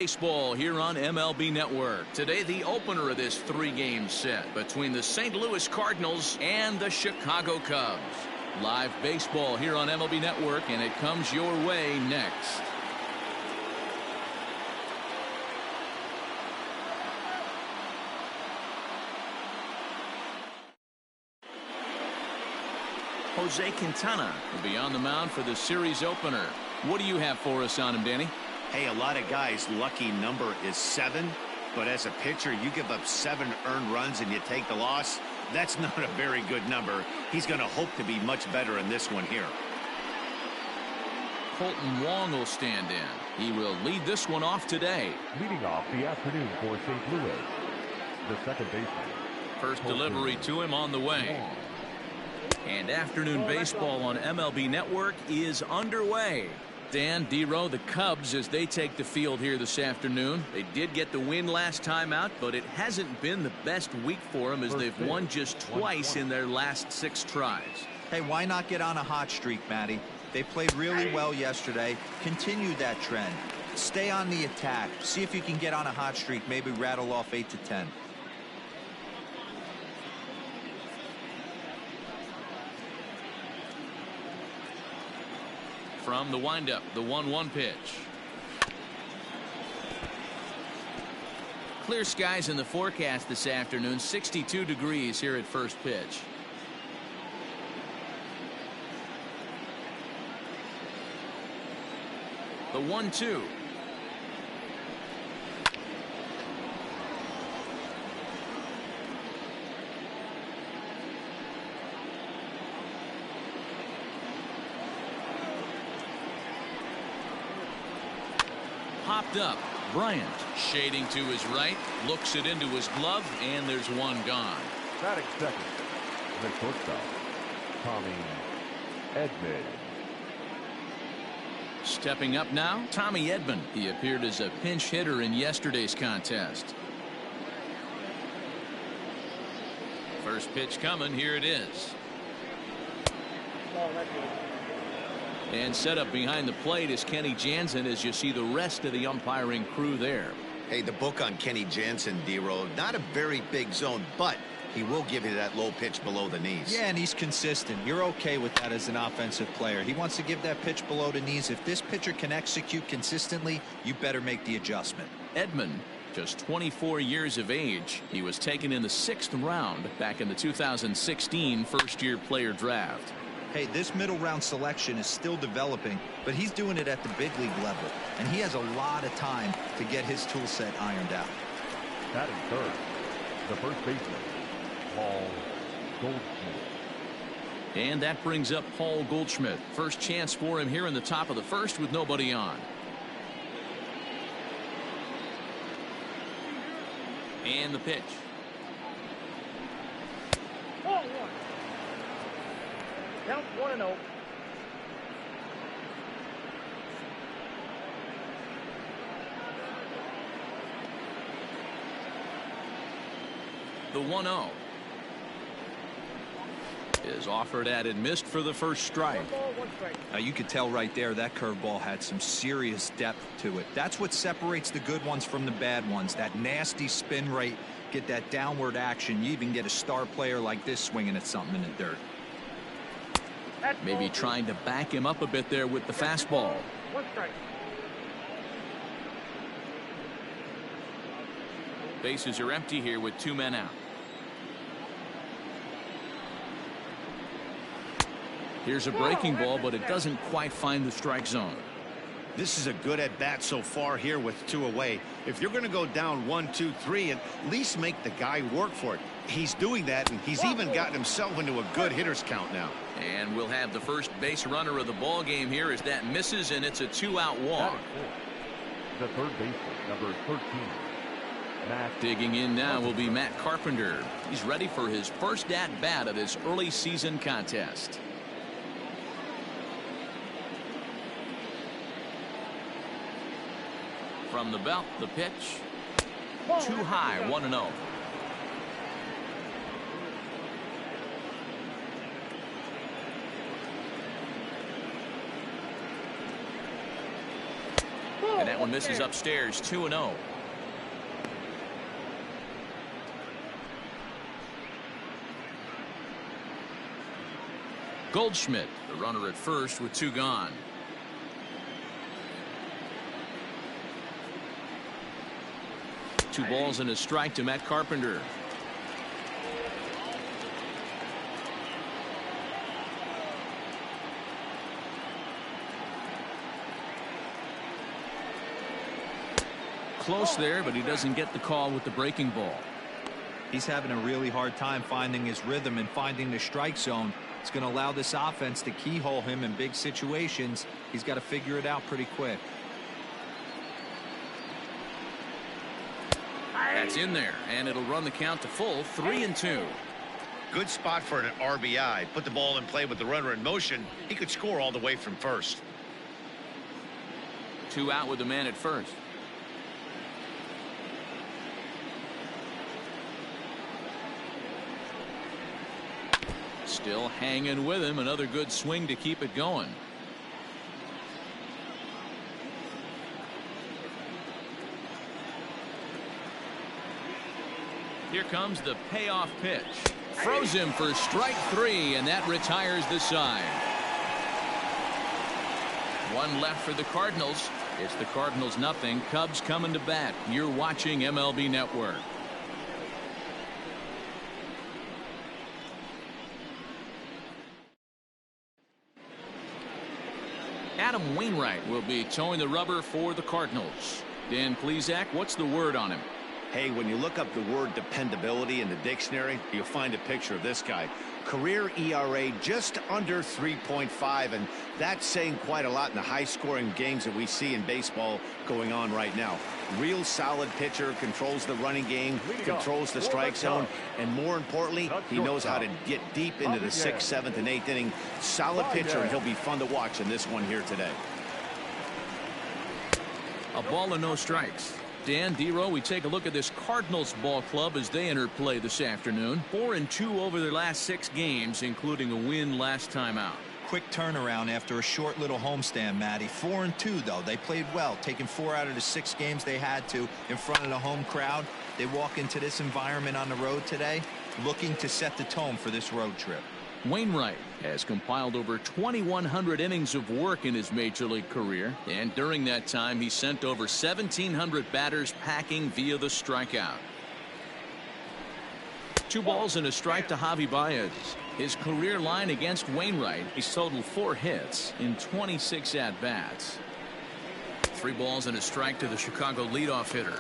Baseball here on MLB Network. Today, the opener of this three-game set between the St. Louis Cardinals and the Chicago Cubs. Live baseball here on MLB Network, and it comes your way next. Jose Quintana will be on the mound for the series opener. What do you have for us on him, Danny? Hey, a lot of guys' lucky number is 7, but as a pitcher, you give up 7 earned runs and you take the loss. That's not a very good number. He's going to hope to be much better in this one here. Colton Wong will stand in. He will lead this one off today. Leading off the afternoon for St. Louis, the second baseman. First delivery to him on the way. And afternoon baseball on MLB Network is underway. Dan, D-Row, the Cubs, as they take the field here this afternoon. They did get the win last time out, but it hasn't been the best week for them as they've won just twice in their last 6 tries. Hey, why not get on a hot streak, Matty? They played really well yesterday. Continue that trend. Stay on the attack. See if you can get on a hot streak, maybe rattle off 8 to 10. From the windup, the 1-1 pitch. Clear skies in the forecast this afternoon. 62 degrees here at first pitch. The 1-2. Popped up. Bryant shading to his right, looks it into his glove, and there's one gone. Batting second, the shortstop, Tommy Edman. Stepping up now, Tommy Edman. He appeared as a pinch hitter in yesterday's contest. First pitch coming. Here it is. And set up behind the plate is Kenny Jansen as you see the rest of the umpiring crew there. Hey, the book on Kenny Jansen, D-Row, not a very big zone, but he will give you that low pitch below the knees. Yeah, and he's consistent. You're okay with that as an offensive player. He wants to give that pitch below the knees. If this pitcher can execute consistently, you better make the adjustment. Edman, just 24 years of age. He was taken in the 6th round back in the 2016 first-year player draft. Hey, this middle round selection is still developing, but he's doing it at the big league level, and he has a lot of time to get his tool set ironed out. Batting third, the first baseman, Paul Goldschmidt. And that brings up Paul Goldschmidt. First chance for him here in the top of the first with nobody on. And the pitch. Count 1-0. The 1-0 is offered at and missed for the first strike. 1 ball, 1 strike. Now you could tell right there that curveball had some serious depth to it. That's what separates the good ones from the bad ones. That nasty spin rate, get that downward action. You even get a star player like this swinging at something in the dirt. Maybe trying to back him up a bit there with the fastball. 1 strike. Bases are empty here with 2 men out. Here's a breaking ball, but it doesn't quite find the strike zone. This is a good at-bat so far here with 2 away. If you're going to go down 1, 2, 3, at least make the guy work for it. He's doing that, and he's even gotten himself into a good hitter's count now. And we'll have the first base runner of the ball game here as that misses, and it's a 2-out walk. The third baseman, number 13. Matt. Digging in now will be Matt Carpenter. He's ready for his first at-bat of this early season contest. From the belt, the pitch. Too high, 1-0. And that one misses upstairs, 2-0. Goldschmidt, the runner at first with 2 gone. Two balls and a strike to Matt Carpenter. Close there, but he doesn't get the call with the breaking ball. He's having a really hard time finding his rhythm and finding the strike zone. It's going to allow this offense to keyhole him in big situations. He's got to figure it out pretty quick. That's in there, and it'll run the count to full, 3-2. Good spot for an RBI. Put the ball in play with the runner in motion. He could score all the way from first. 2 out with the man at first. Still hanging with him. Another good swing to keep it going. Here comes the payoff pitch. Throws him for strike 3, and that retires the side. 1 left for the Cardinals. It's the Cardinals 0. Cubs coming to bat. You're watching MLB Network. Adam Wainwright will be towing the rubber for the Cardinals. Dan Plesac, what's the word on him? Hey, when you look up the word dependability in the dictionary, you'll find a picture of this guy. Career ERA just under 3.5, and that's saying quite a lot in the high-scoring games that we see in baseball going on right now. Real solid pitcher, controls the running game, controls the strike zone, and more importantly, he knows how to get deep into the 6th, 7th, and 8th inning. Solid pitcher, and he'll be fun to watch in this one here today. A ball and no strikes. Dan, D-Row, we take a look at this Cardinals ball club as they enter play this afternoon. 4-2 over their last 6 games, including a win last time out. Quick turnaround after a short little homestand, Matty. 4-2, though. They played well, taking 4 out of the 6 games they had to in front of the home crowd. They walk into this environment on the road today looking to set the tone for this road trip. Wainwright has compiled over 2,100 innings of work in his major league career, and during that time he sent over 1,700 batters packing via the strikeout. 2 balls and a strike to Javi Baez. His career line against Wainwright, he's totaled 4 hits in 26 at-bats. 3 balls and a strike to the Chicago leadoff hitter.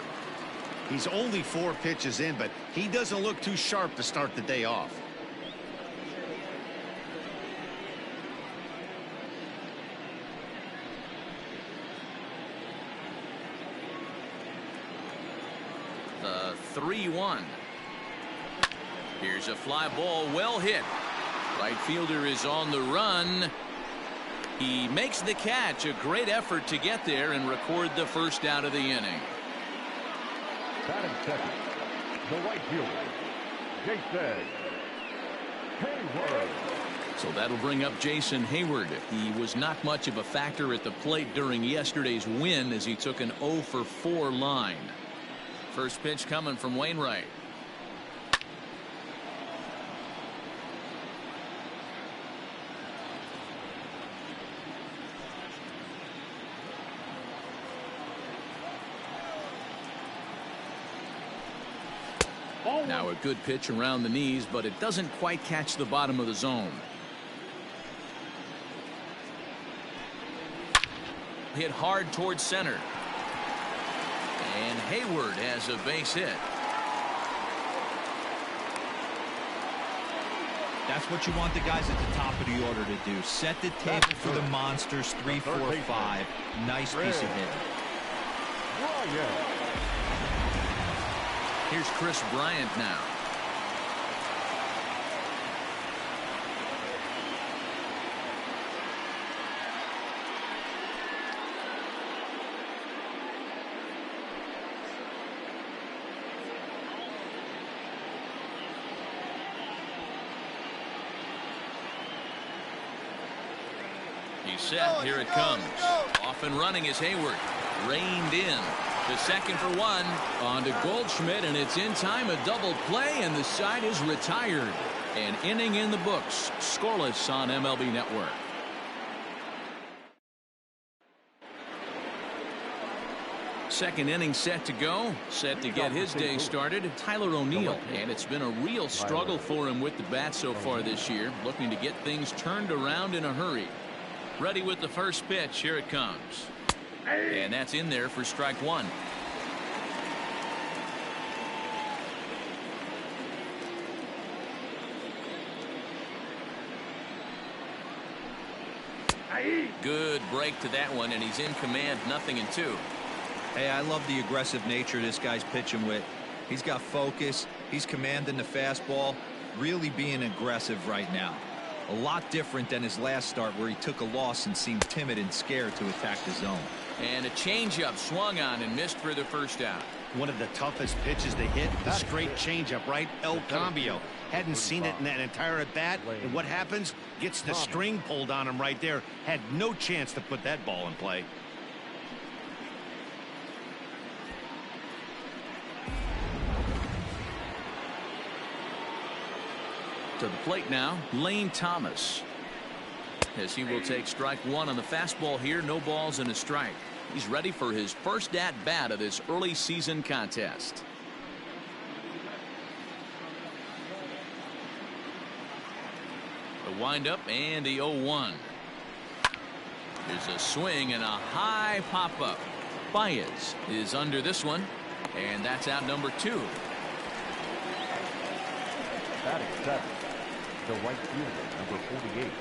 He's only 4 pitches in, but he doesn't look too sharp to start the day off. The 3-1. Here's a fly ball, well hit. Right fielder is on the run. He makes the catch. A great effort to get there and record the first out of the inning. Batting second, the right fielder, Jason Hayward. So that'll bring up Jason Hayward. He was not much of a factor at the plate during yesterday's win as he took an 0-for-4 line. First pitch coming from Wainwright. Now a good pitch around the knees, but it doesn't quite catch the bottom of the zone. Hit hard towards center. And Hayward has a base hit. That's what you want the guys at the top of the order to do. Set the table for the monsters. 3, 4, 5. Nice piece of hitting. Here's Chris Bryant now. He's set. Here it comes. Off and running is Hayward. Reined in. The second for one. On to Goldschmidt, and it's in time. A double play, and the side is retired. An inning in the books. Scoreless on MLB Network. Second inning set to go. Set to get his day started. Tyler O'Neill. And it's been a real struggle for him with the bat so far this year. Looking to get things turned around in a hurry. Ready with the first pitch. Here it comes. And that's in there for strike one. Good break to that one, and he's in command, 0-2. Hey, I love the aggressive nature this guy's pitching with. He's got focus. He's commanding the fastball. Really being aggressive right now. A lot different than his last start where he took a loss and seemed timid and scared to attack the zone. And a changeup swung on and missed for the first out. One of the toughest pitches to hit, the straight changeup, right? El Cambio. Hadn't seen it in that entire at bat. And what happens? Gets the string pulled on him right there. Had no chance to put that ball in play. To the plate now, Lane Thomas. As he will take strike one on the fastball here. No balls and a strike. He's ready for his first at bat of this early season contest. The windup and the 0-1. There's a swing and a high pop up. Baez is under this one, and that's out number 2. Batting seventh, the right fielder, number 48,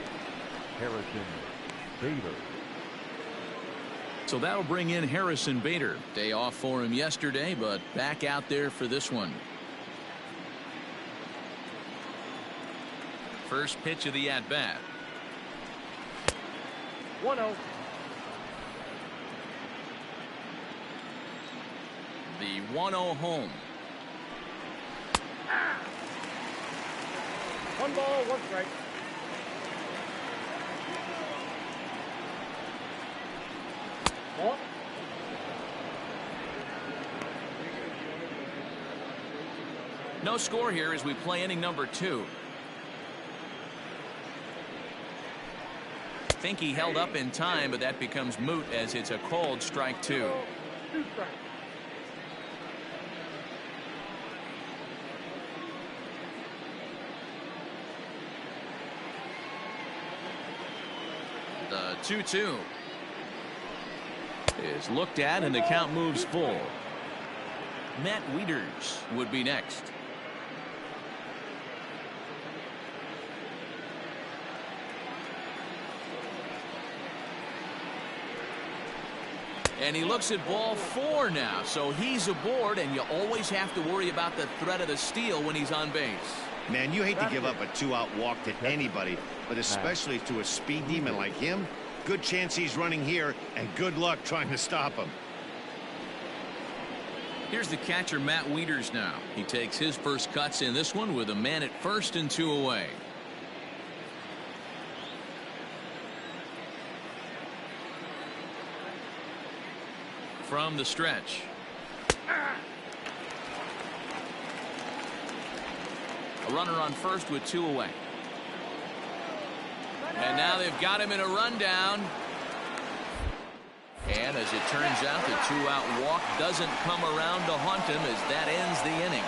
Harrison Bader. So that'll bring in Harrison Bader. Day off for him yesterday, but back out there for this one. First pitch of the at-bat. 1-0. The 1-0 home. One ball, one strike. Ball. No score here as we play inning number 2. Think he held up in time, but that becomes moot as it's a cold strike 2. 2 strikes. The 2-2 is looked at, and the count moves full. Matt Wieters would be next. And he looks at ball 4 now, so he's aboard, and you always have to worry about the threat of the steal when he's on base. Man, you hate to give up a 2-out walk to anybody, but especially to a speed demon like him. Good chance he's running here, and good luck trying to stop him. Here's the catcher, Matt Wieters now. He takes his first cuts in this one with a man at first and 2 away. From the stretch. A runner on first with 2 away. And now they've got him in a rundown. And as it turns out, the 2-out walk doesn't come around to haunt him as that ends the inning.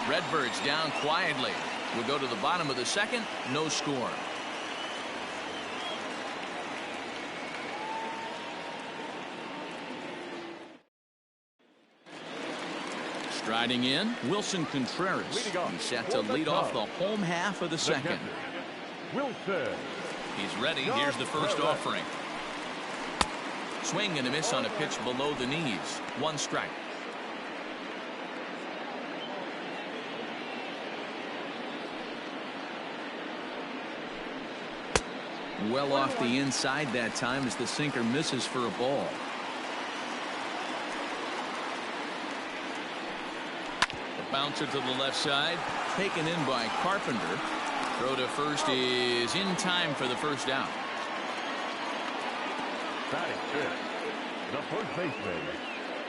Redbirds down quietly. We'll go to the bottom of the second. No score. Striding in, Wilson Contreras. He's set to lead off the home half of the second. Wilson. He's ready. Here's the first offering. Swing and a miss on a pitch below the knees. 1 strike. Well off the inside that time as the sinker misses for a ball. The bouncer to the left side, taken in by Carpenter. Throw to first is in time for the first out. Batting fifth, the first baseman,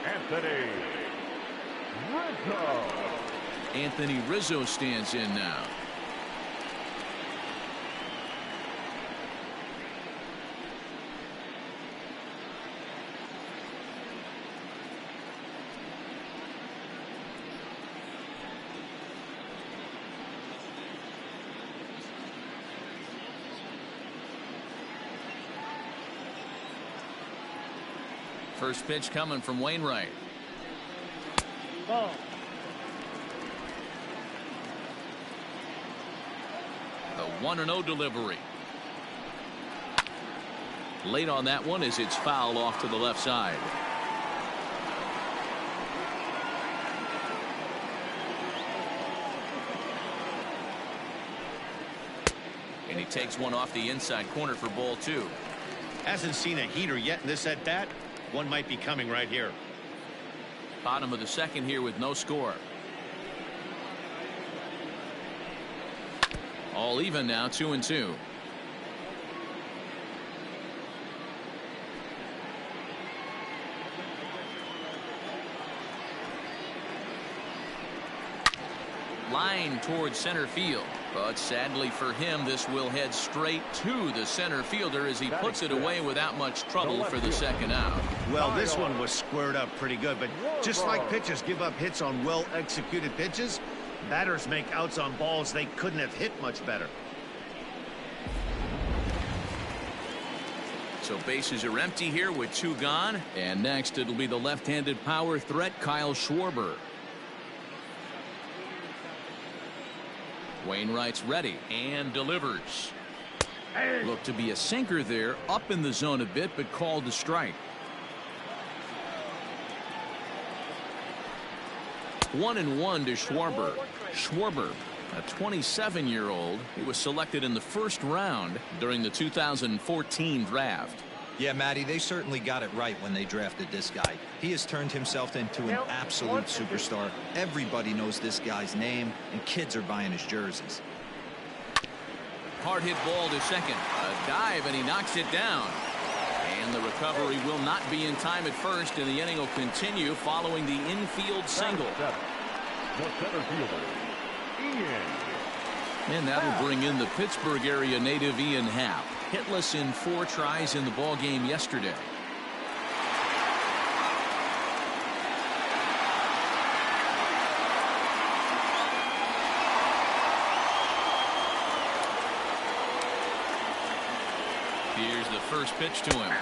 Anthony Rizzo. Anthony Rizzo stands in now. First pitch coming from Wainwright. Ball. The 1-0 delivery. Late on that one as it's fouled off to the left side. And he takes one off the inside corner for ball 2. Hasn't seen a heater yet in this at bat. One might be coming right here. Bottom of the second here with no score. All even now, 2-2. Line towards center field. But sadly for him, this will head straight to the center fielder as he puts it away without much trouble for the second out. Well, this one was squared up pretty good, but just like pitchers give up hits on well-executed pitches, batters make outs on balls they couldn't have hit much better. So bases are empty here with 2 gone. And next it'll be the left-handed power threat, Kyle Schwarber. Wainwright's ready and delivers. Looked to be a sinker there, up in the zone a bit, but called to strike. 1-1 to Schwarber. Schwarber, a 27-year-old who was selected in the first round during the 2014 draft. Yeah, Matty, they certainly got it right when they drafted this guy. He has turned himself into an absolute superstar. Everybody knows this guy's name, and kids are buying his jerseys. Hard hit ball to second. A dive, and he knocks it down. And the recovery will not be in time at first, and the inning will continue following the infield single. The center fielder, Ian. And that'll bring in the Pittsburgh area native Ian Happ. Hitless in 4 tries in the ball game yesterday. Here's the first pitch to him.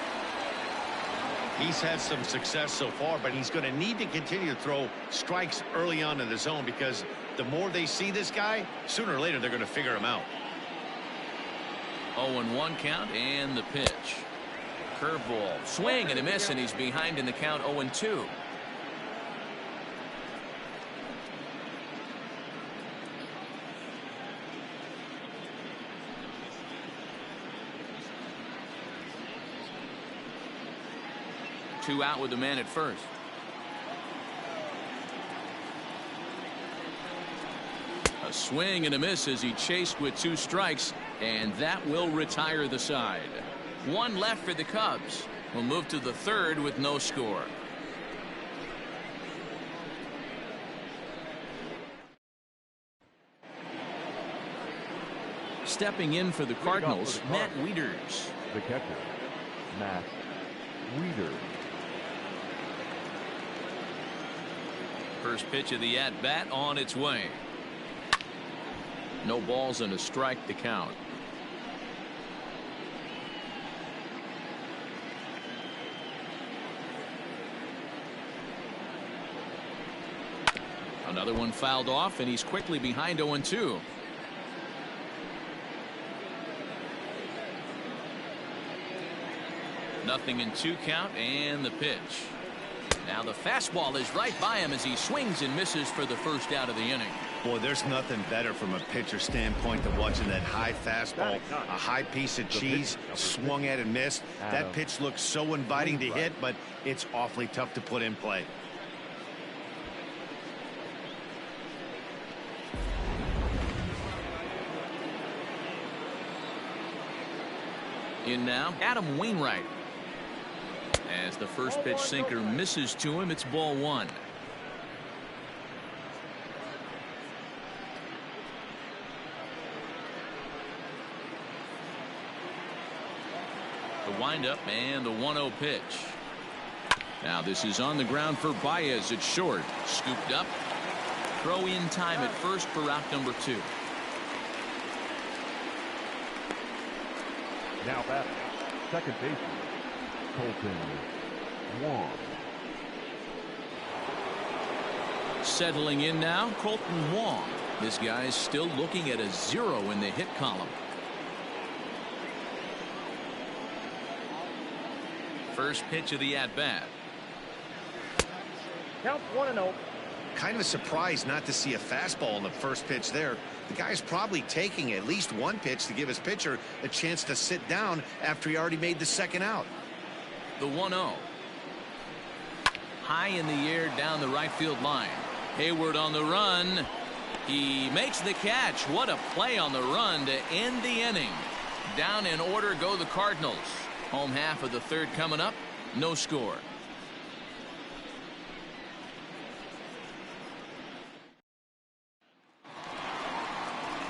He's had some success so far, but he's going to need to continue to throw strikes early on in the zone because the more they see this guy, sooner or later they're going to figure him out. 0-1 count and the pitch. Curveball. Swing and a miss, and he's behind in the count 0-2. Two out with the man at first. A swing and a miss as he chased with 2 strikes, and that will retire the side. 1 left for the Cubs. We'll move to the 3rd with no score. Stepping in for the Cardinals, Matt Wieters. The catcher, Matt Wieters. First pitch of the at-bat on its way. No balls and a strike to count. Another one fouled off, and he's quickly behind 0-2. Nothing in 2 count, and the pitch. Now the fastball is right by him as he swings and misses for the first out of the inning. Boy, there's nothing better from a pitcher standpoint than watching that high fastball, a high piece of cheese, swung at and missed. That pitch looks so inviting to hit, but it's awfully tough to put in play. In now, Adam Wainwright. As the first pitch sinker misses to him, it's ball one. The windup and the 1-0 pitch. Now this is on the ground for Baez. It's short. Scooped up. Throw in time at first for out number 2. Now batting, second baseman, Colton Wong. Settling in now, Colton Wong. This guy's still looking at a 0 in the hit column. First pitch of the at-bat. Count 1-0. Kind of a surprise not to see a fastball in the first pitch there. The guy's probably taking at least one pitch to give his pitcher a chance to sit down after he already made the second out. The 1-0. High in the air down the right field line. Hayward on the run. He makes the catch. What a play on the run to end the inning. Down in order go the Cardinals. Home half of the third coming up. No score.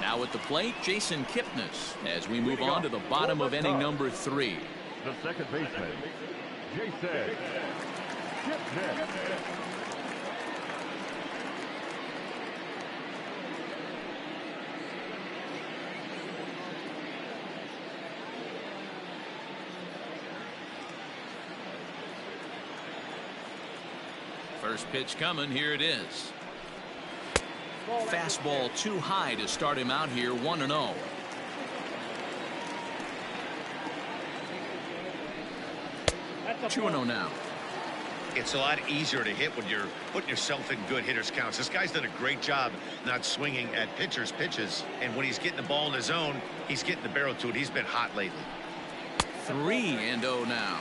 Now at the plate, Jason Kipnis as we move on to the bottom of inning number 3. The second baseman, Jason Kipnis. First pitch coming. Here it is. Fastball too high to start him out here. 1-0. That's a 2-0 now. It's a lot easier to hit when you're putting yourself in good hitters counts. This guy's done a great job not swinging at pitchers' pitches, and when he's getting the ball in his zone, he's getting the barrel to it. He's been hot lately. 3-0 now.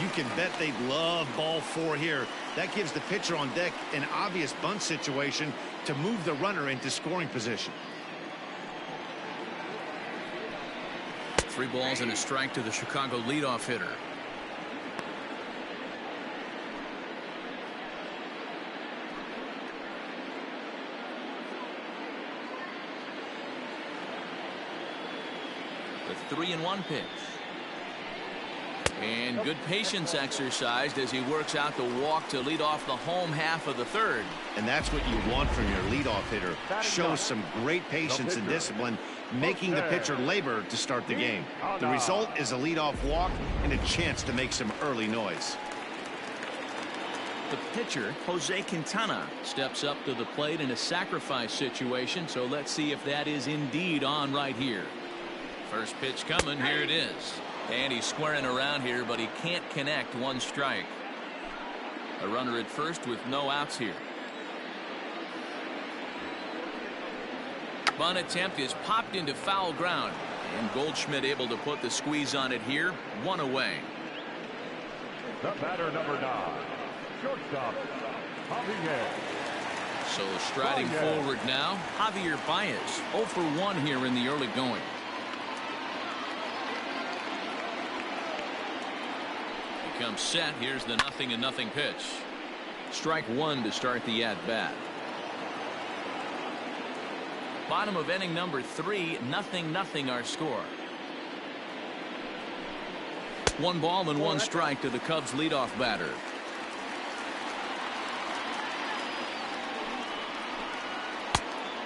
You can bet they love ball 4 here. That gives the pitcher on deck an obvious bunt situation to move the runner into scoring position. 3 balls and a strike to the Chicago leadoff hitter. The 3-1 pitch. And good patience exercised as he works out the walk to lead off the home half of the third. And that's what you want from your leadoff hitter. Shows some great patience and discipline, making the pitcher labor to start the game. The result is a leadoff walk and a chance to make some early noise. The pitcher, Jose Quintana, steps up to the plate in a sacrifice situation, so let's see if that is indeed on right here. First pitch coming. Here it is. And he's squaring around here, but he can't connect. 1 strike. A runner at first with no outs here. Bunt attempt is popped into foul ground. And Goldschmidt able to put the squeeze on it here. 1 away. The batter number 9, shortstop, Javier. So striding forward now, Javier Baez. 0 for 1 here in the early going. Comes set. Here's the 0-0 pitch. Strike 1 to start the at-bat. Bottom of inning number 3. 0-0 our score. 1 ball and 1 strike to the Cubs leadoff batter.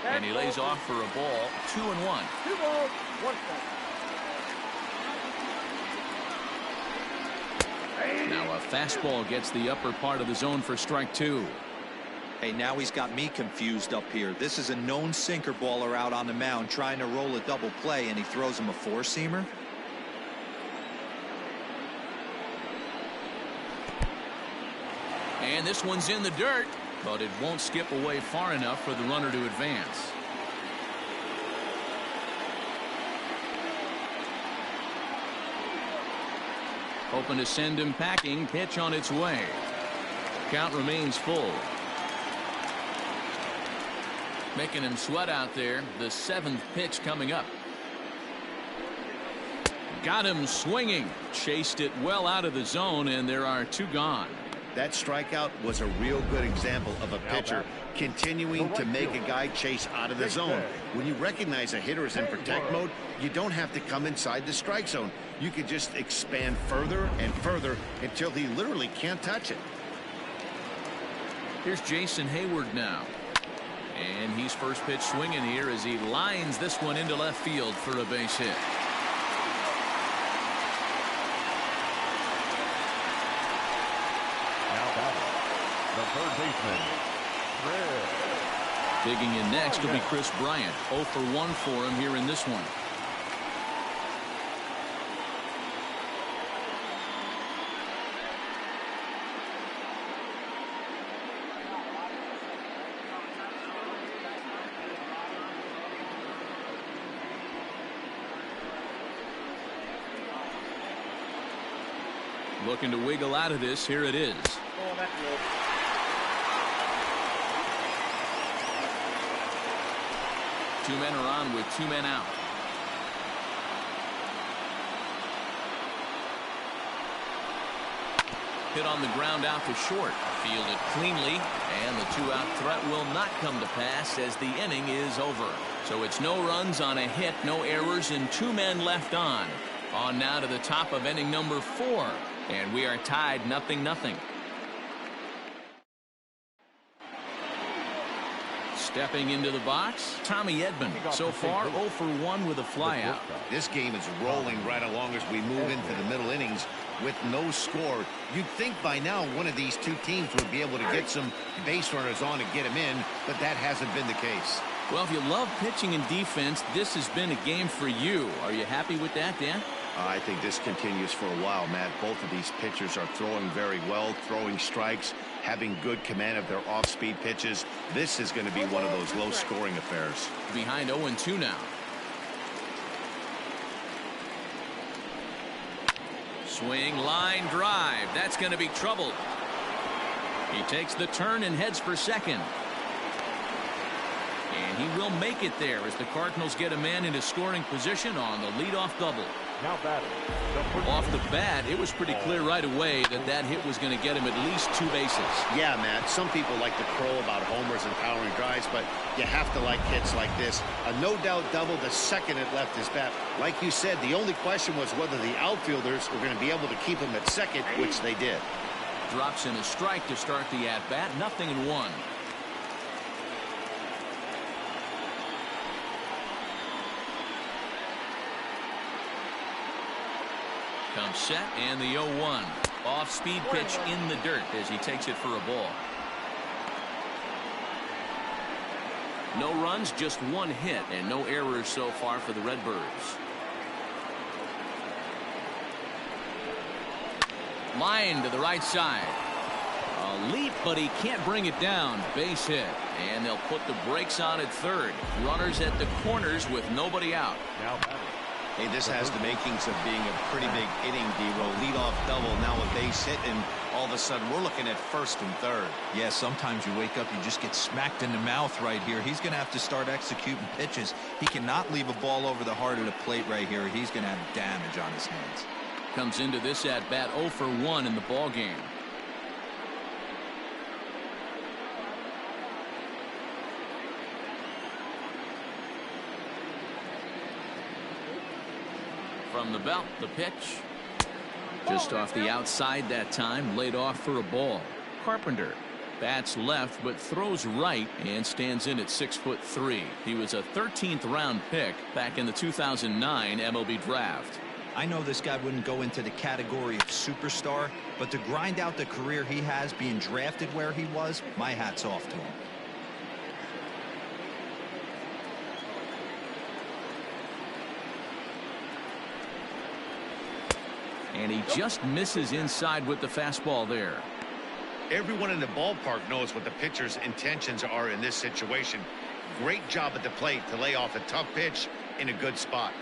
And he lays off for a ball. 2-1. 2 balls, 1 strike. Now a fastball gets the upper part of the zone for strike 2. Hey, now he's got me confused up here. This is a known sinker baller out on the mound trying to roll a double play, and he throws him a 4-seamer. And this one's in the dirt, but it won't skip away far enough for the runner to advance. Hoping to send him packing. Pitch on its way. Count remains full. Making him sweat out there. The 7th pitch coming up. Got him swinging. Chased it well out of the zone, and there are 2 gone. That strikeout was a real good example of a pitcher continuing to make a guy chase out of the zone. When you recognize a hitter is in protect mode, you don't have to come inside the strike zone. You can just expand further and further until he literally can't touch it. Here's Jason Hayward now. And he's first pitch swinging here as he lines this one into left field for a base hit. The third baseman, Chris. Digging in next will be Chris Bryant. 0 for 1 for him here in this one. Looking to wiggle out of this. Here it is. Oh, that's good. Two men are on with 2 men out. Hit on the ground out to short. Fielded cleanly, and the 2-out threat will not come to pass as the inning is over. So it's no runs on a hit, no errors, and 2 men left on. On now to the top of inning number 4, and we are tied 0-0. Stepping into the box, Tommy Edman. So far 0 for 1 with a flyout. This game is rolling right along as we move into the middle innings with no score. You'd think by now one of these 2 teams would be able to get some base runners on and get them in, but that hasn't been the case. Well, if you love pitching and defense, this has been a game for you. Are you happy with that, Dan? I think this continues for a while, Matt. Both of these pitchers are throwing very well, throwing strikes, having good command of their off-speed pitches. This is going to be one of those low-scoring affairs. Behind 0-2 now. Swing, line, drive. That's going to be trouble. He takes the turn and heads for second. And he will make it there as the Cardinals get a man into scoring position on the leadoff double. Now batting. Off the bat, it was pretty clear right away that that hit was going to get him at least 2 bases. Yeah, Matt, some people like to crow about homers and powering drives, but you have to like hits like this. A no-doubt double the second it left his bat. Like you said, the only question was whether the outfielders were going to be able to keep him at second, which they did. Drops in a strike to start the at-bat. 0-1. Comes set, and the 0-1. Off-speed pitch in the dirt as he takes it for a ball. No runs, just 1 hit, and no errors so far for the Redbirds. Line to the right side. A leap, but he can't bring it down. Base hit, and they'll put the brakes on at third. Runners at the corners with nobody out. Now batting. Hey, this has the makings of being a pretty big inning, D-Roll. Leadoff double, now a base hit, and all of a sudden we're looking at first and third. Yeah, sometimes you wake up, you just get smacked in the mouth right here. He's going to have to start executing pitches. He cannot leave a ball over the heart of the plate right here. He's going to have damage on his hands. Comes into this at-bat 0 for 1 in the ball game. From the belt, the pitch. Just off the outside that time, laid off for a ball. Carpenter bats left but throws right and stands in at 6'3". He was a 13th round pick back in the 2009 MLB draft. I know this guy wouldn't go into the category of superstar, but to grind out the career he has being drafted where he was, my hat's off to him. And he just misses inside with the fastball there. Everyone in the ballpark knows what the pitcher's intentions are in this situation. Great job at the plate to lay off a tough pitch in a good spot.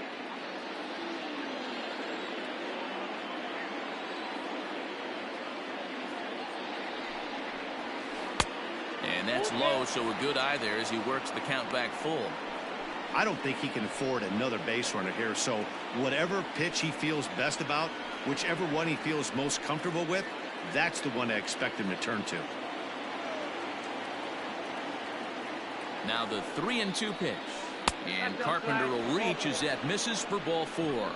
And that's low, so a good eye there as he works the count back full. I don't think he can afford another base runner here. So whatever pitch he feels best about, whichever one he feels most comfortable with, that's the one I expect him to turn to. Now the 3-2 pitch. And Carpenter will reach as that misses for ball 4.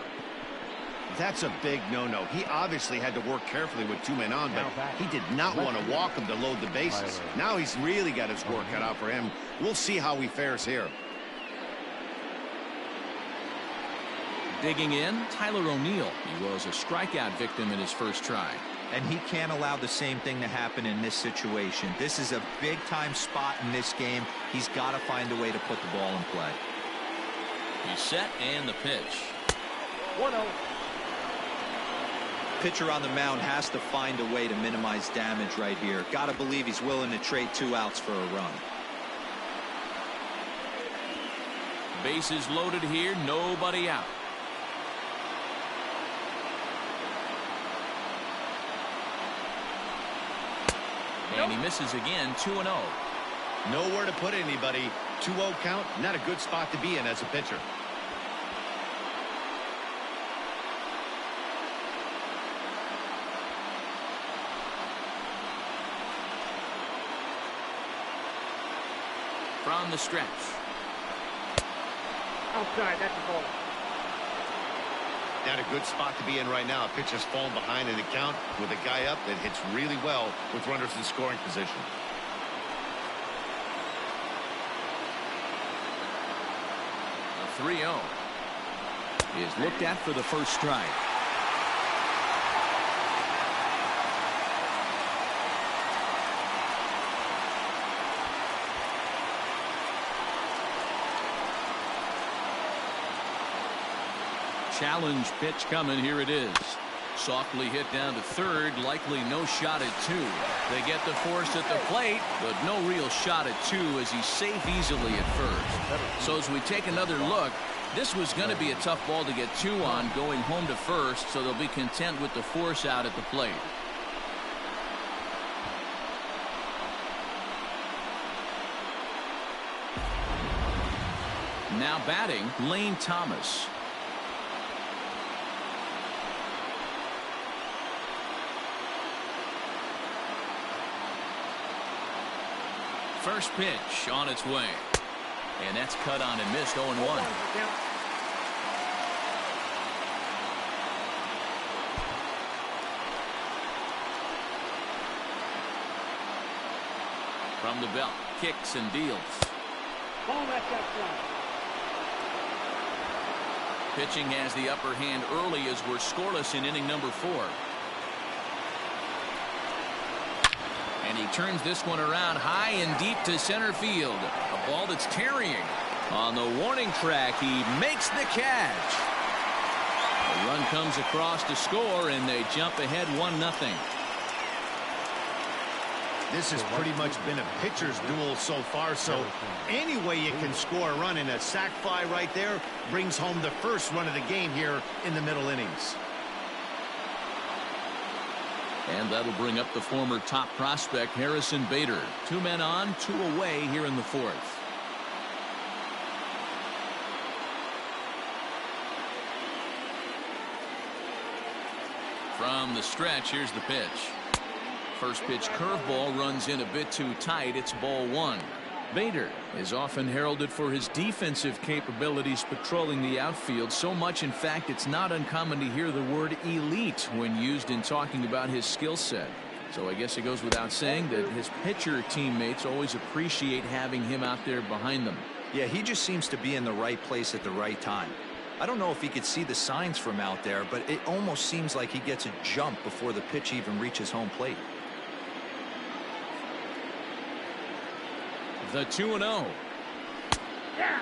That's a big no-no. He obviously had to work carefully with 2 men on, but he did not want to walk him to load the bases. Now he's really got his work cut out for him. We'll see how he fares here. Digging in, Tyler O'Neill. He was a strikeout victim in his first try. And he can't allow the same thing to happen in this situation. This is a big-time spot in this game. He's got to find a way to put the ball in play. He's set, and the pitch. 1-0. Pitcher on the mound has to find a way to minimize damage right here. Got to believe he's willing to trade 2 outs for a run. Bases loaded here, nobody out. And he misses again, 2-0. Nowhere to put anybody. 2-0 count, not a good spot to be in as a pitcher. From the stretch. Outside, that's a ball. Not a good spot to be in right now. A pitcher's falling behind in the count with a guy up that hits really well with runners in scoring position. The 3-0 is looked at for the first strike. Challenge pitch coming. Here it is. Softly hit down to third. Likely no shot at 2. They get the force at the plate, but no real shot at 2 as he's safe easily at first. So as we take another look, this was going to be a tough ball to get 2 on going home to first, so they'll be content with the force out at the plate. Now batting, Lane Thomas. First pitch on its way. And that's cut on and missed, 0-1. From the belt, kicks and deals. Ball left outside. Pitching has the upper hand early as we're scoreless in inning number 4. And he turns this one around high and deep to center field. A ball that's carrying. On the warning track, he makes the catch. A run comes across to score, and they jump ahead 1-0. This has pretty much been a pitcher's duel so far, so any way you can score a run, in a sac fly right there brings home the first run of the game here in the middle innings. And that'll bring up the former top prospect Harrison Bader. 2 men on, 2 away here in the 4th. From the stretch, here's the pitch. First pitch curveball runs in a bit too tight. It's ball 1. Bader is often heralded for his defensive capabilities patrolling the outfield. So much, in fact, it's not uncommon to hear the word elite when used in talking about his skill set. So I guess it goes without saying that his pitcher teammates always appreciate having him out there behind them. Yeah, he just seems to be in the right place at the right time. I don't know if he could see the signs from out there, but it almost seems like he gets a jump before the pitch even reaches home plate. The 2-0. Yeah.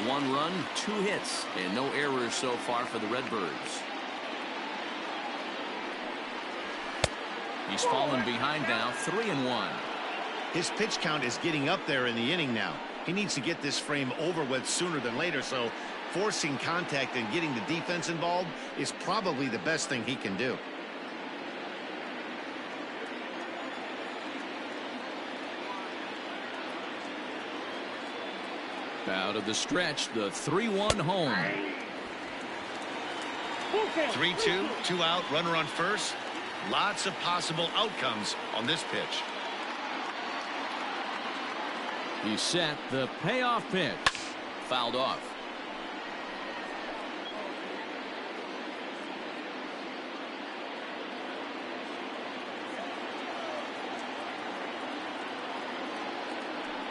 1 run, 2 hits, and no errors so far for the Redbirds. He's fallen behind now, 3-1. His pitch count is getting up there in the inning now. He needs to get this frame over with sooner than later, so forcing contact and getting the defense involved is probably the best thing he can do. Out of the stretch, the 3-1 home. 3-2, 2 out, runner on first. Lots of possible outcomes on this pitch. He set the payoff pitch. Fouled off.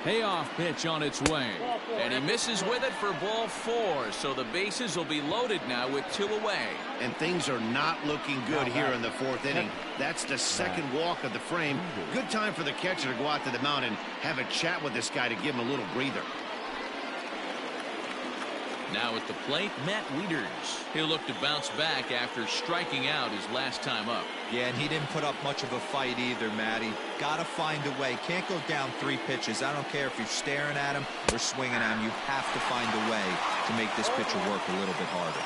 Payoff pitch on its way. And he misses with it for ball 4. So the bases will be loaded now with 2 away. And things are not looking good here in the 4th inning. That's the second walk of the frame. Good time for the catcher to go out to the mound and have a chat with this guy to give him a little breather. Now at the plate, Matt Wieters. He'll look to bounce back after striking out his last time up. Yeah, and he didn't put up much of a fight either, Matty. Got to find a way. Can't go down 3 pitches. I don't care if you're staring at him or swinging at him. You have to find a way to make this pitcher work a little bit harder.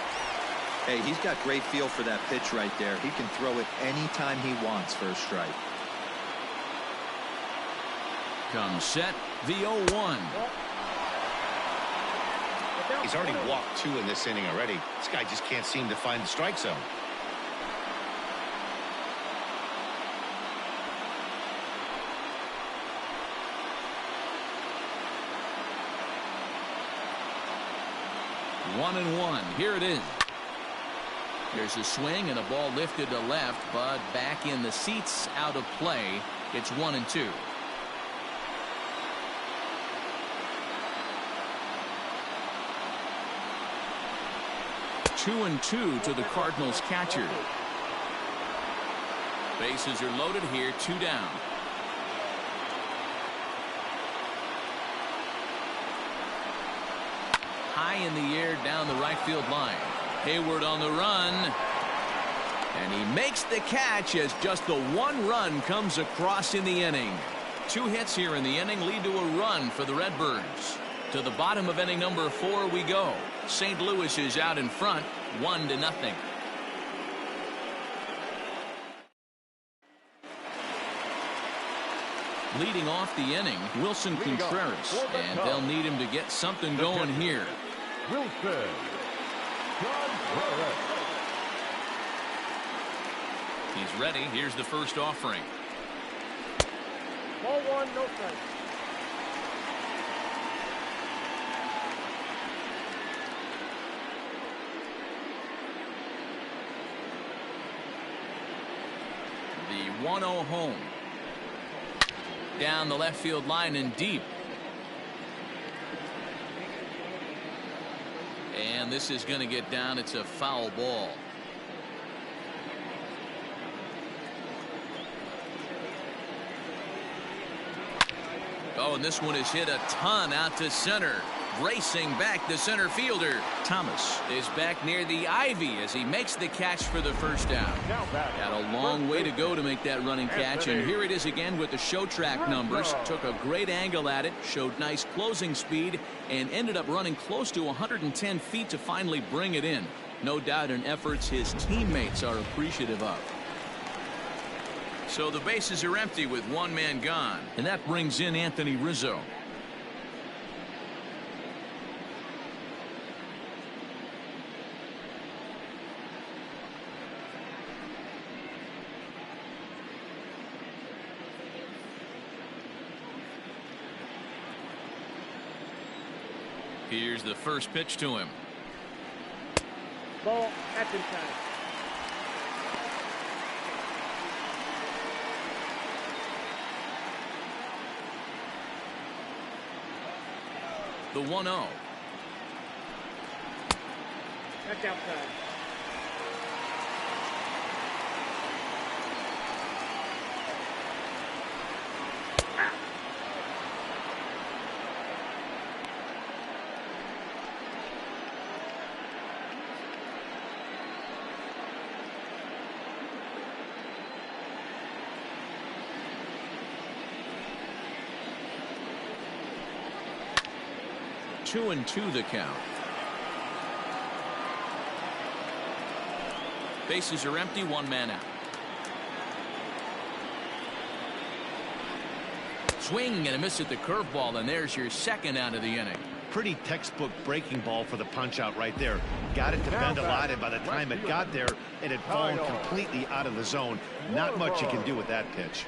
Hey, he's got great feel for that pitch right there. He can throw it anytime he wants for a strike. Comes set, the 0-1. He's already walked 2 in this inning already. This guy just can't seem to find the strike zone. One and one. Here it is. There's a swing and a ball lifted to left, but back in the seats, out of play. It's 1-2. 2-2 to the Cardinals catcher. Bases are loaded here, 2 down. High in the air down the right field line. Hayward on the run. And he makes the catch as just the 1 run comes across in the inning. 2 hits here in the inning lead to a run for the Redbirds. To the bottom of inning number 4 we go. St. Louis is out in front, 1-0. Leading off the inning, Wilson Contreras, and they'll need him to get something going here. Wilson Contreras. He's ready. Here's the first offering. Ball 1, no strike. The 1-0 home. Down the left field line and deep. And this is going to get down. It's a foul ball. Oh, and this one is hit a ton out to center. Racing back the center fielder. Thomas is back near the ivy as he makes the catch for the first down. Got a long way to go to make that running catch, and here it is again with the show track numbers. Took a great angle at it, showed nice closing speed, and ended up running close to 110 feet to finally bring it in. No doubt in efforts his teammates are appreciative of. So the bases are empty with 1 man gone, and that brings in Anthony Rizzo. Here's the first pitch to him. Ball, that's inside. The 1-0. That's outside. Two and 2 the count. Bases are empty, 1 man out. Swing and a miss at the curveball, and there's your second out of the inning. Pretty textbook breaking ball for the punch out right there. Got it to bend a lot, and by the time it got there, it had fallen completely out of the zone. Not much you can do with that pitch.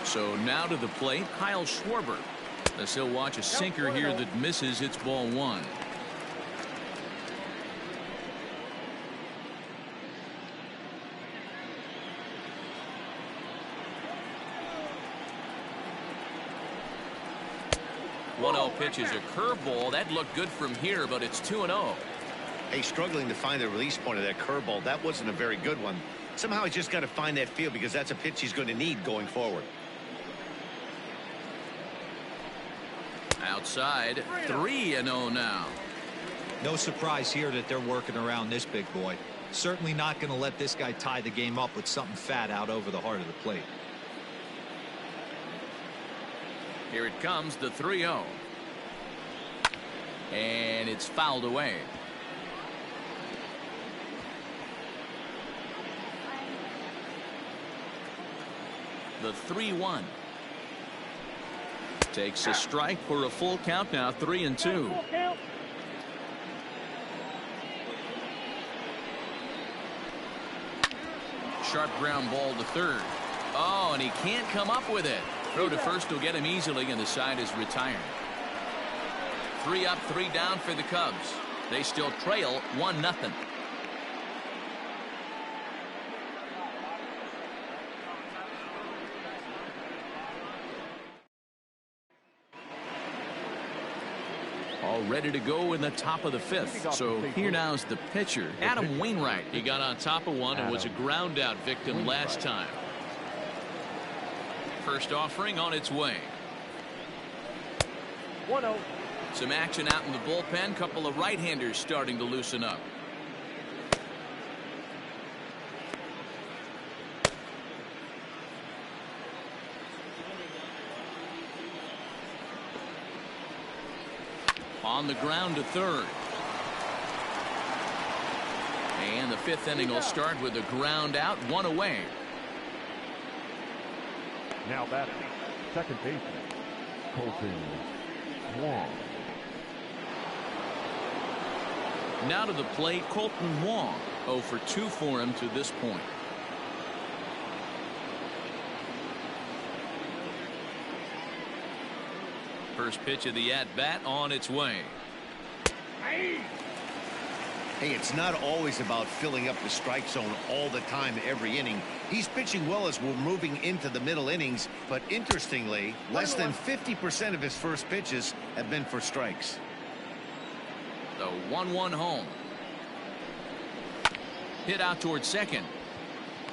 So now to the plate, Kyle Schwarber. As he'll watch a sinker here that misses. It's ball one. One-zero pitch is a curveball. That looked good from here, but it's 2-0. Hey, struggling to find the release point of that curveball. That wasn't a very good one. Somehow he's just got to find that feel, because that's a pitch he's going to need going forward. Outside, 3-0 now. No surprise here that they're working around this big boy. Certainly not going to let this guy tie the game up with something fat out over the heart of the plate. Here it comes, the 3-0. And it's fouled away. The 3-1. Takes a strike for a full count now, 3-2. Sharp ground ball to third. Oh, and he can't come up with it. Throw to first will get him easily, and the side is retired. 3 up, 3 down for the Cubs. They still trail 1-0. All ready to go in the top of the 5th. So here now is the pitcher, Adam Wainwright. He got on top of one and was a ground out victim last time. First offering on its way. 1-0. Some action out in the bullpen. Couple of right-handers starting to loosen up. On the ground to third. And the 5th inning will start with a ground out, 1 away. Now batting, second baseman, Colton Wong. Now to the plate, Colton Wong. 0 for 2 for him to this point. First pitch of the at-bat on its way. Hey, it's not always about filling up the strike zone all the time every inning. He's pitching well as we're moving into the middle innings, but interestingly, less than 50% of his first pitches have been for strikes. The 1-1 home. Hit out towards second.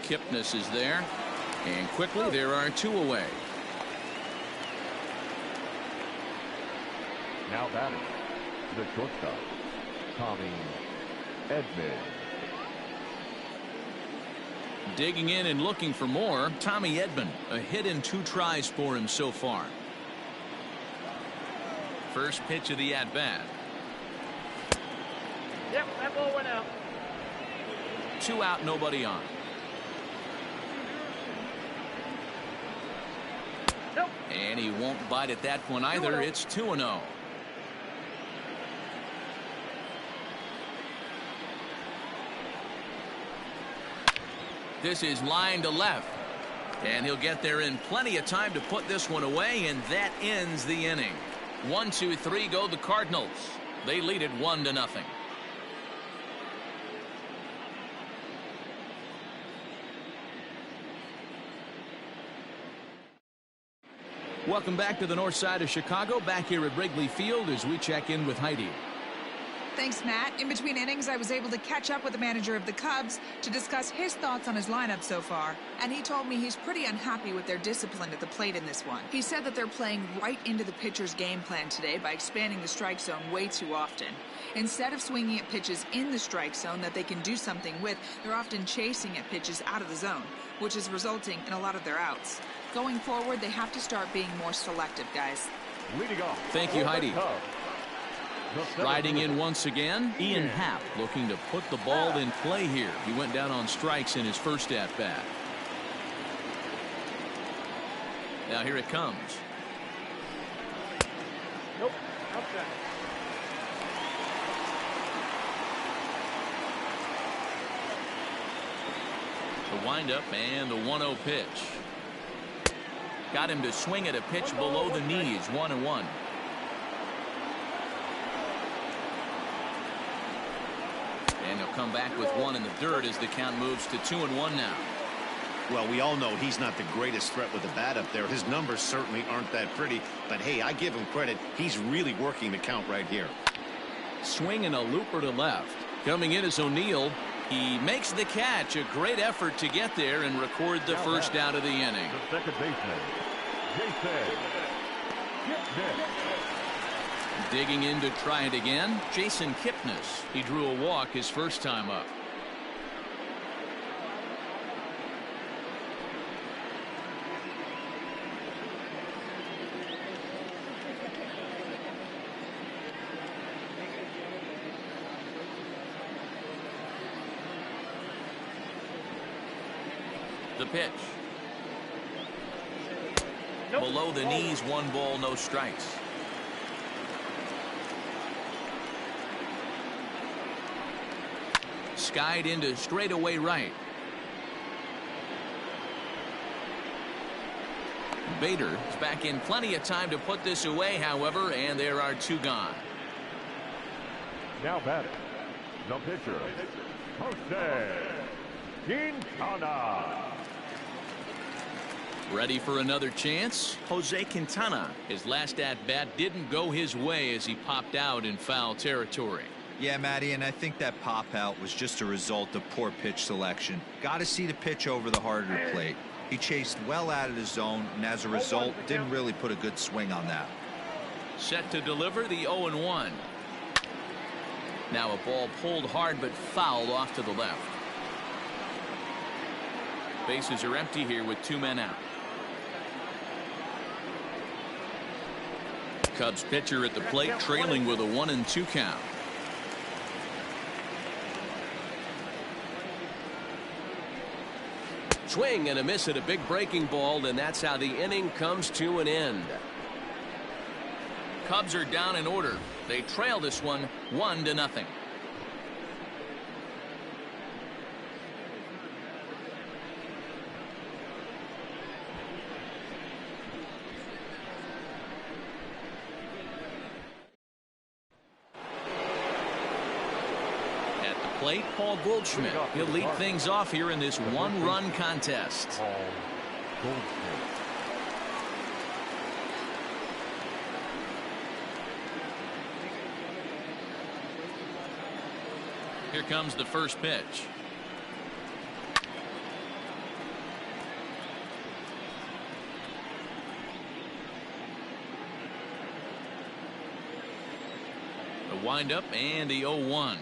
Kipnis is there, and quickly there are 2 away. Now batting, the shortstop, Tommy Edman. Digging in and looking for more, Tommy Edman. A hit in 2 tries for him so far. First pitch of the at-bat. Yep, that ball went out. 2 out, nobody on. Nope. And he won't bite at that one either. It's 2-0. This is line to left. And he'll get there in plenty of time to put this one away, and that ends the inning. 1, 2, 3 go the Cardinals. They lead it 1-0. Welcome back to the north side of Chicago, back here at Wrigley Field as we check in with Heidi. Thanks, Matt. In between innings, I was able to catch up with the manager of the Cubs to discuss his thoughts on his lineup so far, and he told me he's pretty unhappy with their discipline at the plate in this one. He said that they're playing right into the pitcher's game plan today by expanding the strike zone way too often. Instead of swinging at pitches in the strike zone that they can do something with, they're often chasing at pitches out of the zone, which is resulting in a lot of their outs. Going forward, they have to start being more selective, guys. Leading off. Thank you, Heidi. Riding in once again, Ian Happ looking to put the ball in play here. He went down on strikes in his first at-bat. Now here it comes. Nope. Outside. The windup and the 1-0 pitch. Got him to swing at a pitch below the knees. 1-1. And he'll come back with one in the dirt as the count moves to 2-1 now. Well, we all know he's not the greatest threat with the bat up there. His numbers certainly aren't that pretty. But, hey, I give him credit. He's really working the count right here. Swing and a looper to left. Coming in is O'Neill. He makes the catch. A great effort to get there and record the first out of the inning. The second baseman, Jason. Digging in to try it again, Jason Kipnis. He drew a walk his first time up. The pitch. Nope. Below the knees, 1 ball, no strikes. Skied into straightaway right. Bader is back in plenty of time to put this away, however, and there are 2 gone. Now batting, the pitcher, Jose Quintana. Ready for another chance? Jose Quintana. His last at-bat didn't go his way as he popped out in foul territory. Yeah, Matty, and I think that pop out was just a result of poor pitch selection. Got to see the pitch over the harder plate. He chased well out of the zone, and as a result, didn't really put a good swing on that. Set to deliver the 0-1. Now a ball pulled hard but fouled off to the left. Bases are empty here with 2 men out. Cubs pitcher at the plate trailing with a 1-2 count. Swing and a miss at a big breaking ball, and that's how the inning comes to an end. Cubs are down in order. They trail this one 1-0. Plate, Paul Goldschmidt. He'll lead things off here in this 1-run contest. Paul Goldschmidt. Here comes the first pitch. The windup and the 0-1.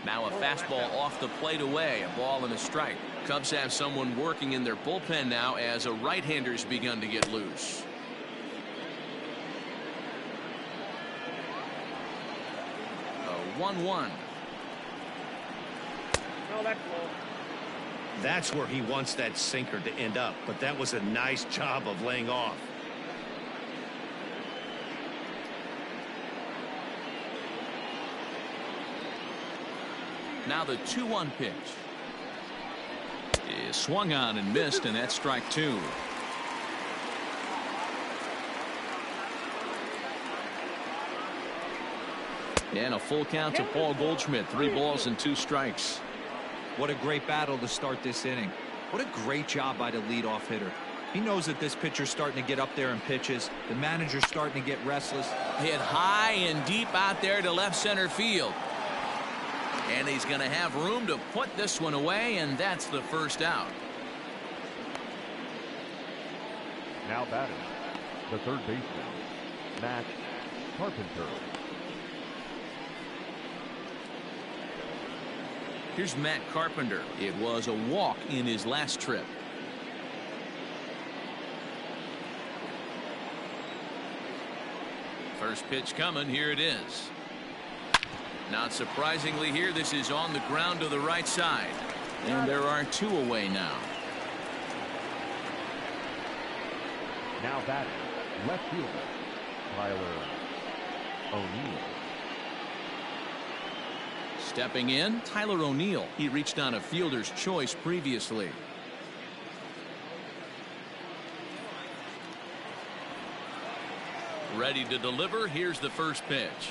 Now a fastball off the plate away. A ball and a strike. Cubs have someone working in their bullpen now as a right-hander's begun to get loose. A 1-1. No, that's low. That's where he wants that sinker to end up, but that was a nice job of laying off. Now the 2-1 pitch is swung on and missed, and that's strike 2. And a full count to Paul Goldschmidt. 3 balls and 2 strikes. What a great battle to start this inning. What a great job by the leadoff hitter. He knows that this pitcher's starting to get up there in pitches. The manager's starting to get restless. Hit high and deep out there to left center field. And he's going to have room to put this one away, and that's the first out. Now batting, the third baseman, Matt Carpenter. Here's Matt Carpenter. It was a walk in his last trip. First pitch coming. Here it is. Not surprisingly here, this is on the ground to the right side. And there are 2 away now. Now batting, left fielder, Tyler O'Neill. Stepping in, Tyler O'Neill. He reached on a fielder's choice previously. Ready to deliver. Here's the first pitch.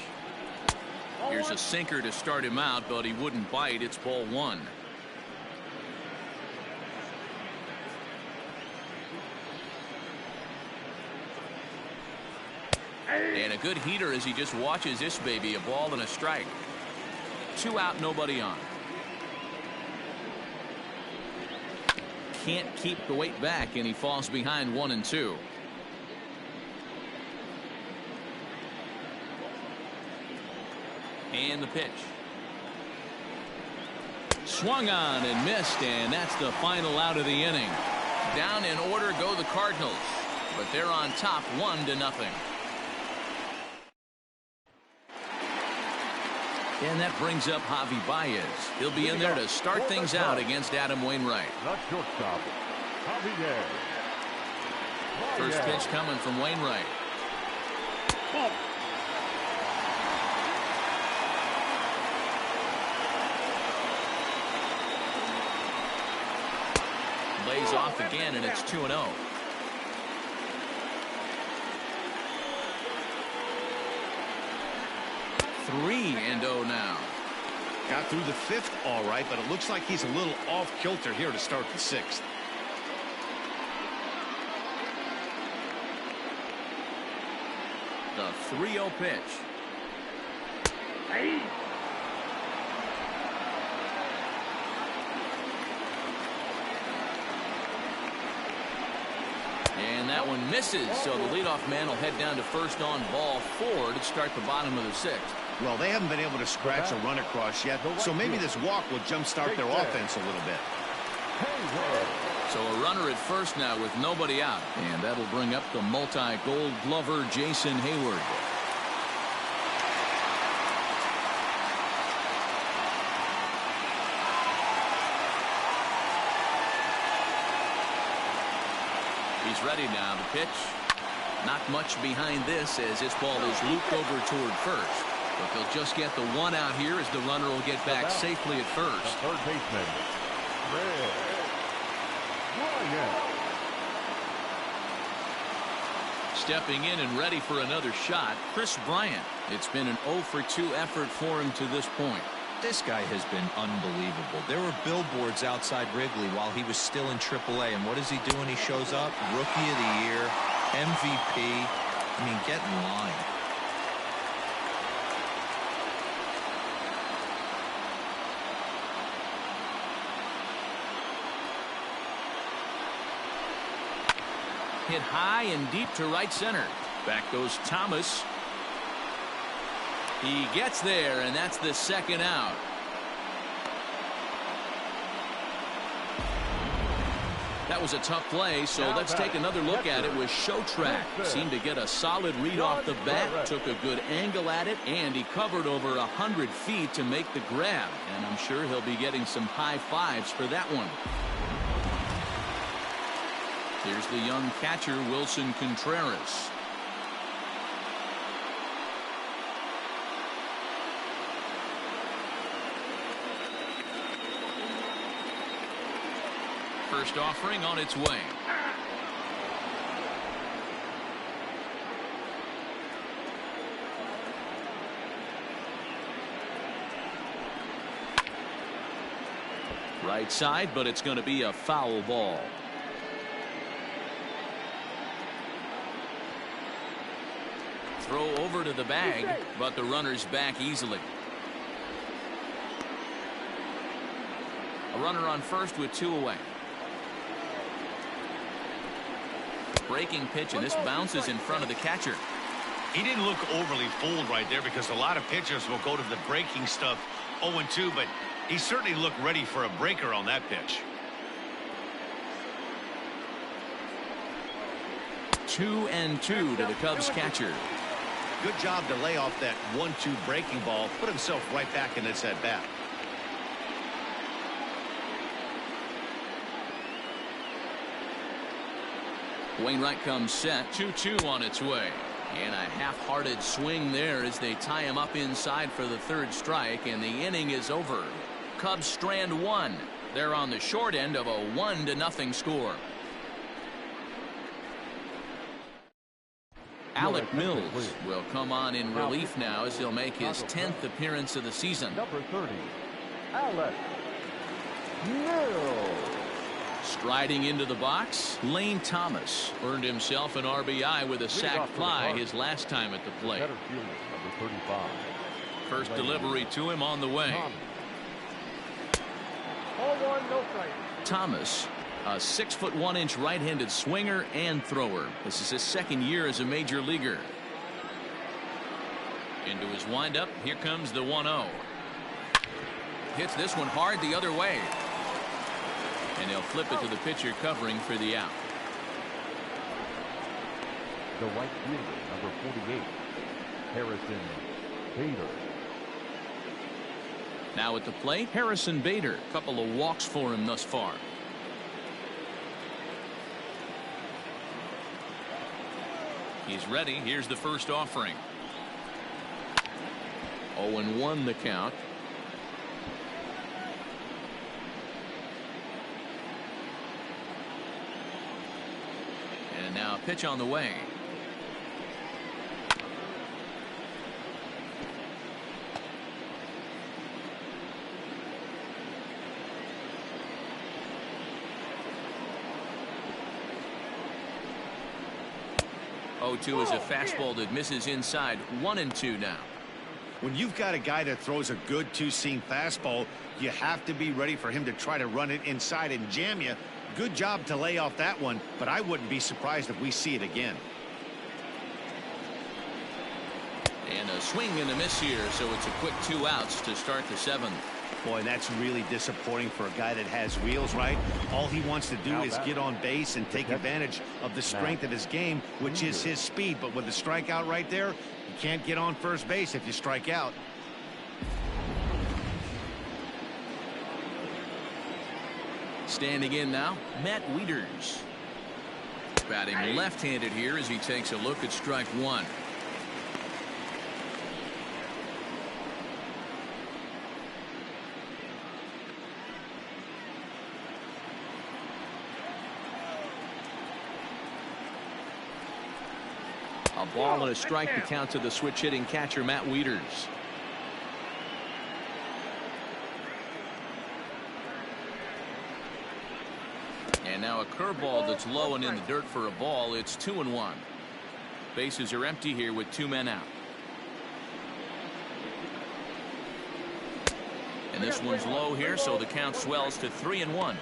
Here's a sinker to start him out, but he wouldn't bite. It's ball one. And a good heater as he just watches this baby. A ball and a strike. 2 out, nobody on. Can't keep the weight back, and he falls behind 1-2. And the pitch. Swung on and missed, and that's the final out of the inning. Down in order go the Cardinals, but they're on top 1-0. And that brings up Javi Baez. He'll be in there to start things out against Adam Wainwright. The shortstop, Javier. First pitch coming from Wainwright. Lays off again, and it's 2-0. Three and 0 now. Got through the 5th all right, but it looks like he's a little off kilter here to start the 6th. The 3-0 pitch. Hey. And that one misses, so the leadoff man will head down to first on ball 4 to start the bottom of the 6th. Well, they haven't been able to scratch a run across yet, so maybe this walk will jumpstart their offense a little bit. So a runner at first now with nobody out, and that'll bring up the multi-gold glover Jason Hayward. He's ready now. The pitch. Not much behind this as this ball is looped over toward first. But they'll just get the 1 out here as the runner will get back safely at first. The third baseman, Red. Stepping in and ready for another shot, Chris Bryant. It's been an 0-for-2 effort for him to this point. This guy has been unbelievable. There were billboards outside Wrigley while he was still in AAA, and what does he do when he shows up? Rookie of the Year, MVP. I mean, get in line. Hit high and deep to right center. Back goes Thomas. He gets there, and that's the 2nd out. That was a tough play, so let's take another look at it with Showtrack. Seemed to get a solid read off the bat, took a good angle at it, and he covered over 100 feet to make the grab. And I'm sure he'll be getting some high fives for that one. Here's the young catcher, Wilson Contreras. First offering on its way. Right side, but it's going to be a foul ball. Throw over to the bag, but the runner's back easily. A runner on first with 2 away. Breaking pitch, and this bounces in front of the catcher. He didn't look overly fooled right there because a lot of pitchers will go to the breaking stuff 0-2, but he certainly looked ready for a breaker on that pitch. 2-2 to the Cubs catcher. Good job to lay off that 1-2 breaking ball, put himself right back in this at bat. Wainwright comes set. 2-2 on its way. And a half-hearted swing there as they tie him up inside for the third strike, and the inning is over. Cubs strand one. They're on the short end of a 1-0 score. Alec Mills will come on in relief now as he'll make his 10th appearance of the season. Number 30, Alec Mills. Striding into the box, Lane Thomas earned himself an RBI with a sac fly his last time at the plate. Better fielder, number 35. First delivery to him on the way. Ball one, no strike. Thomas, a 6'1" right-handed swinger and thrower. This is his second year as a major leaguer. Into his windup, here comes the 1-0. Hits this one hard the other way. And they'll flip it to the pitcher covering for the out. The right fielder, number 48, Harrison Bader. Now at the plate, Harrison Bader. Couple of walks for him thus far. He's ready. Here's the first offering. 0-1 the count. And now a pitch on the way. Oh, 2 is a fastball that misses inside. 1-2 now. When you've got a guy that throws a good two-seam fastball, you have to be ready for him to try to run it inside and jam you. Good job to lay off that one, but I wouldn't be surprised if we see it again. And a swing and a miss here, so it's a quick 2 outs to start the 7th. Boy, that's really disappointing for a guy that has wheels, right? All he wants to do is get on base and take advantage of the strength of his game, which is his speed. But with the strikeout right there, you can't get on first base if you strike out. Standing in now, Matt Wieters. Batting left-handed here as he takes a look at strike 1. A ball and a strike to count to the switch-hitting catcher, Matt Wieters. And now a curveball that's low and in the dirt for a ball. It's 2-1. Bases are empty here with 2 men out. And this one's low here, so the count swells to 3-1.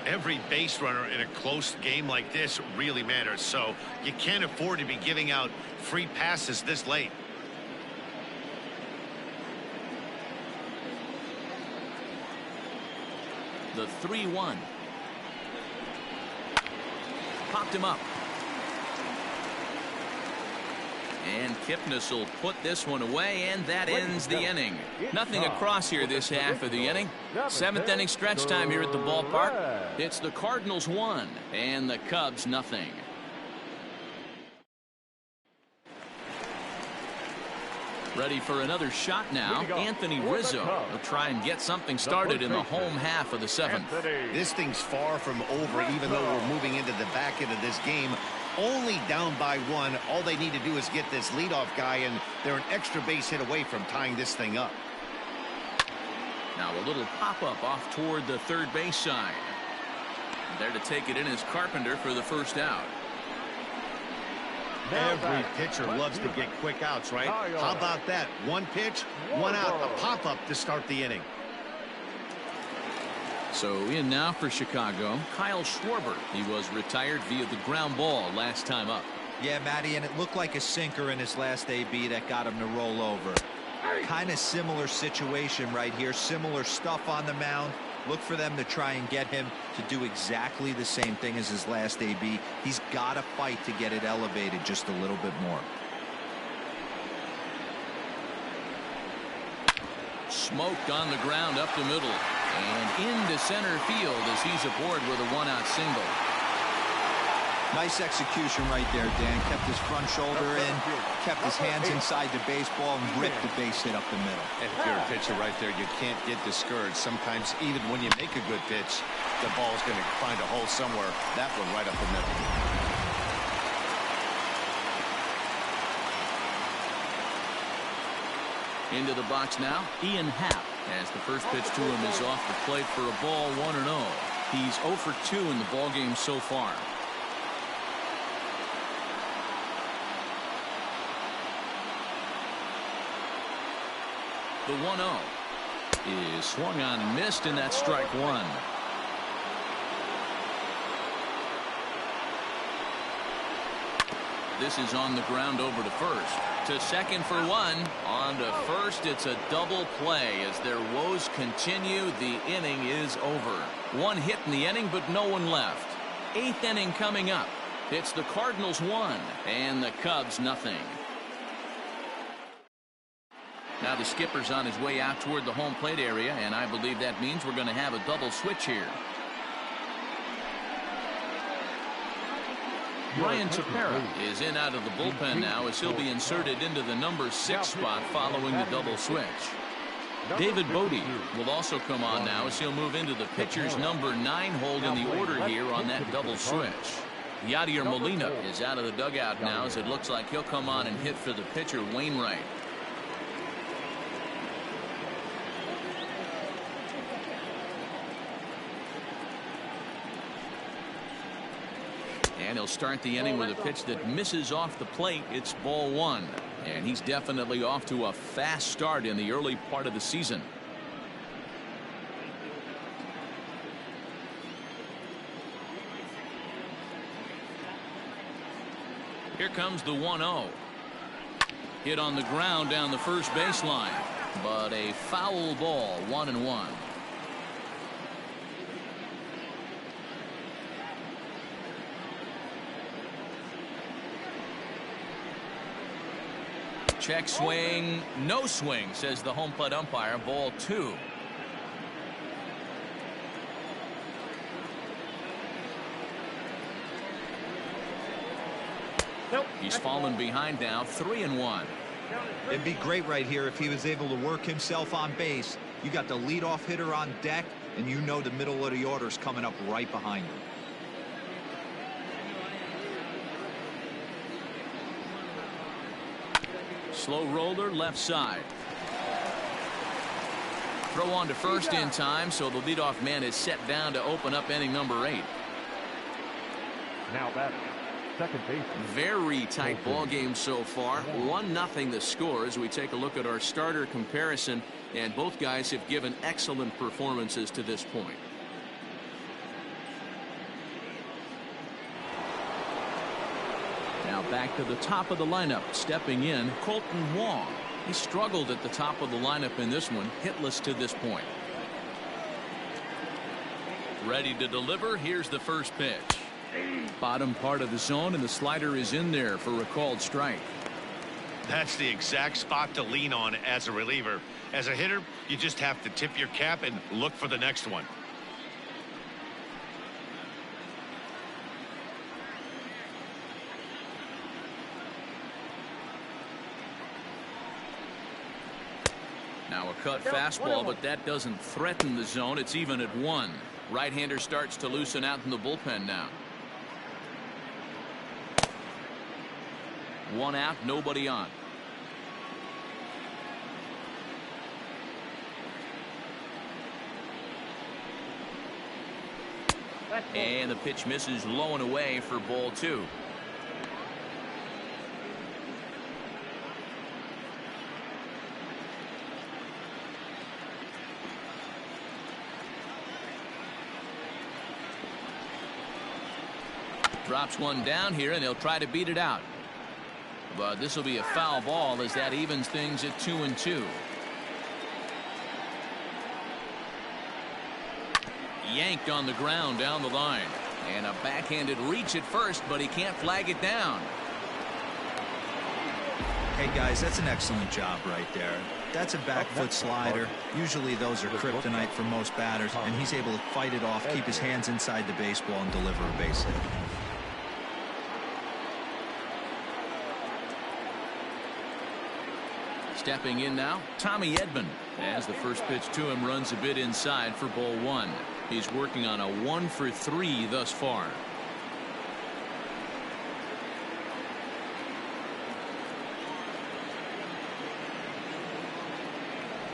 Every base runner in a close game like this really matters, so you can't afford to be giving out free passes this late. The 3-1. Popped him up. And Kipnis will put this one away, and that ends the inning. Nothing across here this half of the inning. 7th inning stretch time here at the ballpark. It's the Cardinals 1 and the Cubs nothing. Ready for another shot now. Anthony Rizzo will try and get something started in the home half of the 7th. This thing's far from over, even though we're moving into the back end of this game. Only down by 1. All they need to do is get this leadoff guy, and they're an extra base hit away from tying this thing up. Now a little pop-up off toward the third base side. There to take it in is Carpenter for the first out. Every pitcher loves to get quick outs, right? How about that? 1 pitch, 1 out, a pop-up to start the inning. So in now for Chicago, Kyle Schwarber. He was retired via the ground ball last time up. Yeah, Matty, and it looked like a sinker in his last AB that got him to roll over. Kind of similar situation right here. Similar stuff on the mound. Look for them to try and get him to do exactly the same thing as his last AB. He's got to fight to get it elevated just a little bit more. Smoked on the ground up the middle and into center field as he's aboard with a 1-out single. Nice execution right there, Dan. Kept his front shoulder in, kept his hands inside the baseball, and ripped the base hit up the middle. And if you're a pitcher right there, you can't get discouraged. Sometimes even when you make a good pitch, the ball's going to find a hole somewhere. That one right up the middle. Into the box now, Ian Happ, as the first pitch to him is off the plate for a ball, 1-0. He's 0 for 2 in the ballgame so far. The 1-0 is swung on and missed, and that's strike one. This is on the ground over to first. To second for one. On to first. It's a double play as their woes continue. The inning is over. One hit in the inning, but no one left. 8th inning coming up. It's the Cardinals 1 and the Cubs nothing. Now the skipper's on his way out toward the home plate area, and I believe that means we're going to have a double switch here. Ryan Tepera is in out of the bullpen now as he'll be inserted into the number 6 spot following the double switch. David Bodie will also come on now as he'll move into the pitcher's number 9 hold in the order here on that double switch. Yadier Molina is out of the dugout now as it looks like he'll come on and hit for the pitcher Wainwright. And he'll start the inning with a pitch that misses off the plate. It's ball 1. And he's definitely off to a fast start in the early part of the season. Here comes the 1-0. Hit on the ground down the first baseline. But a foul ball, 1-1. Check swing, no swing, says the home plate umpire. Ball 2. Nope. He's fallen behind now, 3-1. It'd be great right here if he was able to work himself on base. You got the leadoff hitter on deck, and you know the middle of the order's coming up right behind him. Slow roller left side. Throw on to first in time, so the leadoff man is set down to open up inning number 8. Now batting, second baseman. Very tight ball game so far. 1-0 the score as we take a look at our starter comparison, and both guys have given excellent performances to this point. Now back to the top of the lineup. Stepping in, Colton Wong. He struggled at the top of the lineup in this one, hitless to this point. Ready to deliver. Here's the first pitch. Bottom part of the zone, and the slider is in there for a called strike. That's the exact spot to lean on as a reliever. As a hitter, you just have to tip your cap and look for the next one. Now a cut fastball, but that doesn't threaten the zone. It's even at 1. Right-hander starts to loosen out in the bullpen now. 1 out, nobody on. And the pitch misses low and away for ball 2. Drops one down here, and they'll try to beat it out. But this will be a foul ball as that evens things at 2-2. Yanked on the ground down the line. And a backhanded reach at first, but he can't flag it down. Hey guys, that's an excellent job right there. That's a back foot slider. Usually those are kryptonite for most batters, and he's able to fight it off, keep his hands inside the baseball, and deliver a base hit. Stepping in now, Tommy Edman. As the first pitch to him runs a bit inside for ball one. He's working on a 1-for-3 thus far.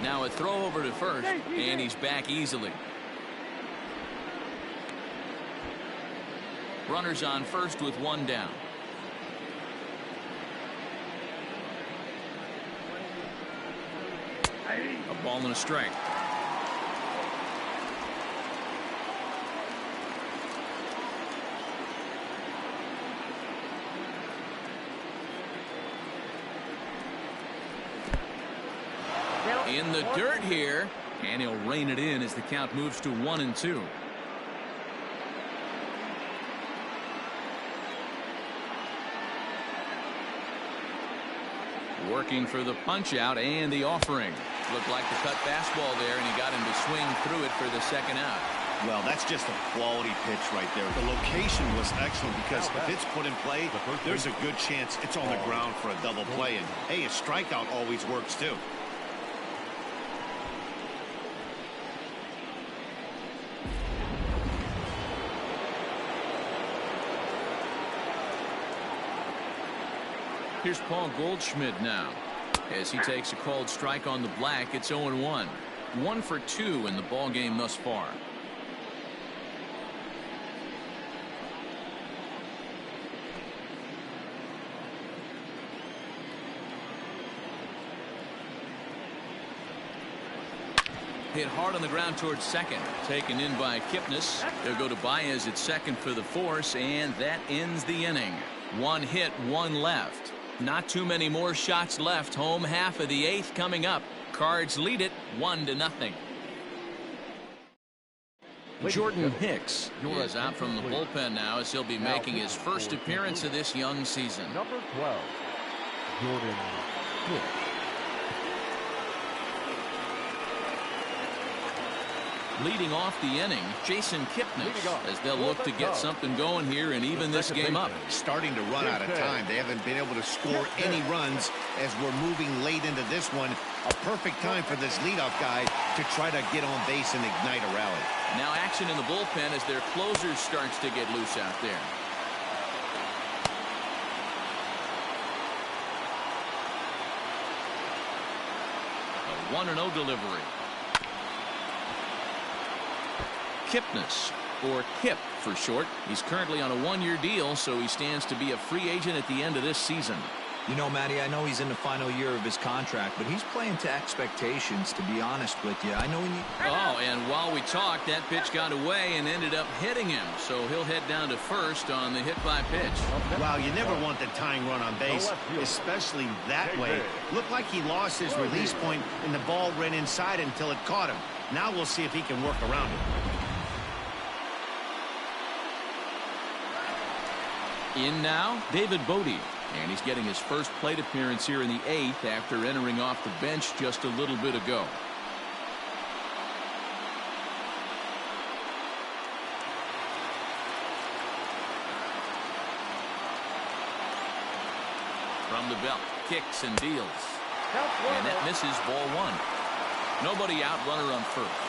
Now a throw over to first, and he's back easily. Runners on first with one down. A ball and a strike. In the dirt here, and he'll rein it in as the count moves to 1-2. Working for the punch out and the offering. Looked like the cut fastball there, and he got him to swing through it for the second out. Well, that's just a quality pitch right there. The location was excellent because if it's put in play, there's a good chance it's on the ground for a double play. And hey, a strikeout always works too. Here's Paul Goldschmidt now. As he takes a called strike on the black, it's 0-1. 1 for 2 in the ball game thus far. Hit hard on the ground towards second. Taken in by Kipnis. They'll go to Baez at second for the force, and that ends the inning. 1 hit, 1 left. Not too many more shots left. Home half of the 8th coming up. Cards lead it 1-0. Jordan Hicks is out from the bullpen now as he'll be making his first appearance of this young season. Number 12, Jordan Hicks. Leading off the inning, Jason Kipnis, as they'll look to get something going here and even this game up. Starting to run out of time. They haven't been able to score any runs as we're moving late into this one. A perfect time for this leadoff guy to try to get on base and ignite a rally. Now action in the bullpen as their closer starts to get loose out there. A 1-0 delivery. Kipnis, or Kip for short. He's currently on a 1-year deal, so he stands to be a free agent at the end of this season. You know, Matty, I know he's in the final year of his contract, but he's playing to expectations, to be honest with you. I know he... Oh, and while we talked, that pitch got away and ended up hitting him, so he'll head down to first on the hit by pitch. Wow, you never want the tying run on base, especially that way. Looked like he lost his release point, and the ball ran inside until it caught him. Now we'll see if he can work around it. In now, David Bodie, and he's getting his first plate appearance here in the 8th after entering off the bench just a little bit ago. From the belt, kicks and deals. And that misses ball 1. Nobody out, runner on first.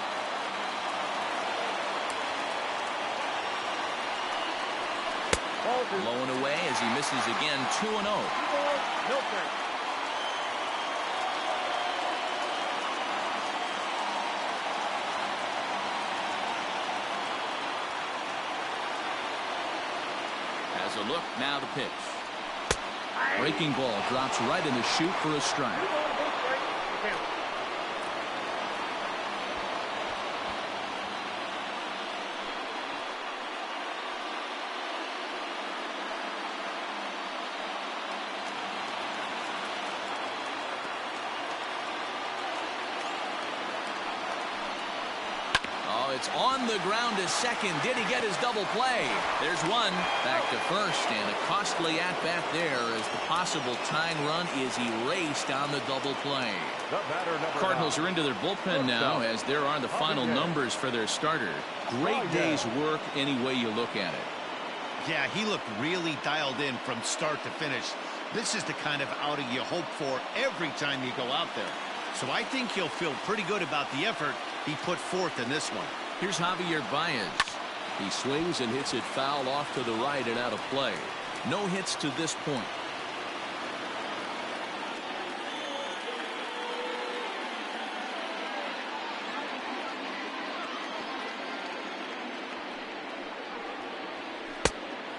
Blowing away as he misses again. 2-0. Has a look, now the pitch. Breaking ball drops right in the chute for a strike. It's on the ground to second. Did he get his double play? There's one. Back to first, and a costly at-bat there as the possible tying run is erased on the double play. Cardinals are into their bullpen now as there are the final numbers for their starter. Great day's work any way you look at it. Yeah, he looked really dialed in from start to finish. This is the kind of outing you hope for every time you go out there. So I think he'll feel pretty good about the effort he put forth in this one. Here's Javier Baez. He swings and hits it foul off to the right and out of play. No hits to this point.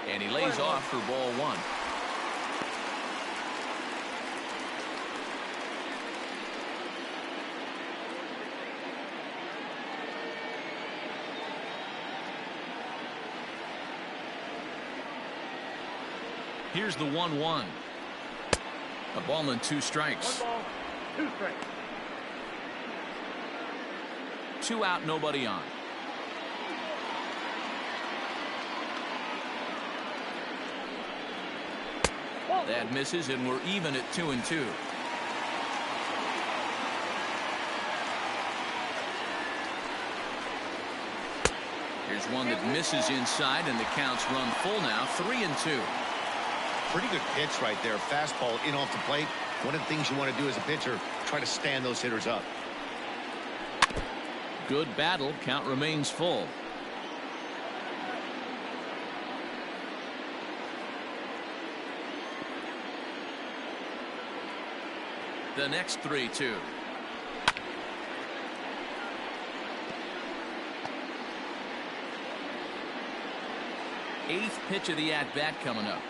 And he lays off for ball one. Here's the 1-1. A ball and 2 strikes. 1 ball, 2 strikes. 2 out, nobody on. That misses, and we're even at 2-2. Here's one that misses inside, and the count's run full now, 3-2. Pretty good pitch right there. Fastball in off the plate. One of the things you want to do as a pitcher, try to stand those hitters up. Good battle. Count remains full. The next 3-2. Eighth pitch of the at-bat coming up.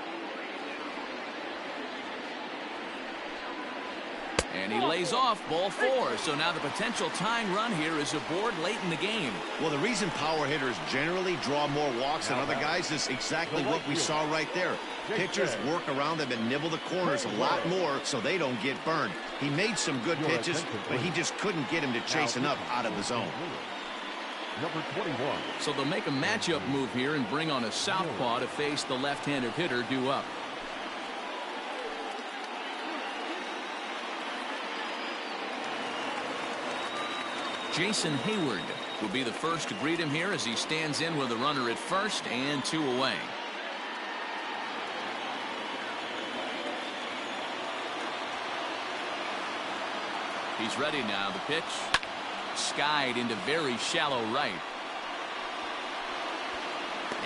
And he lays off ball 4. So now the potential tying run here is aboard late in the game. Well, the reason power hitters generally draw more walks than other guys is exactly what we saw right there. Pitchers work around them and nibble the corners a lot more so they don't get burned. He made some good pitches, but he just couldn't get him to chase enough out of the zone. Number 21. So they'll make a matchup move here and bring on a southpaw to face the left-handed hitter due up. Jason Hayward will be the first to greet him here as he stands in with a runner at first and 2 away. He's ready now. The pitch skied into very shallow right.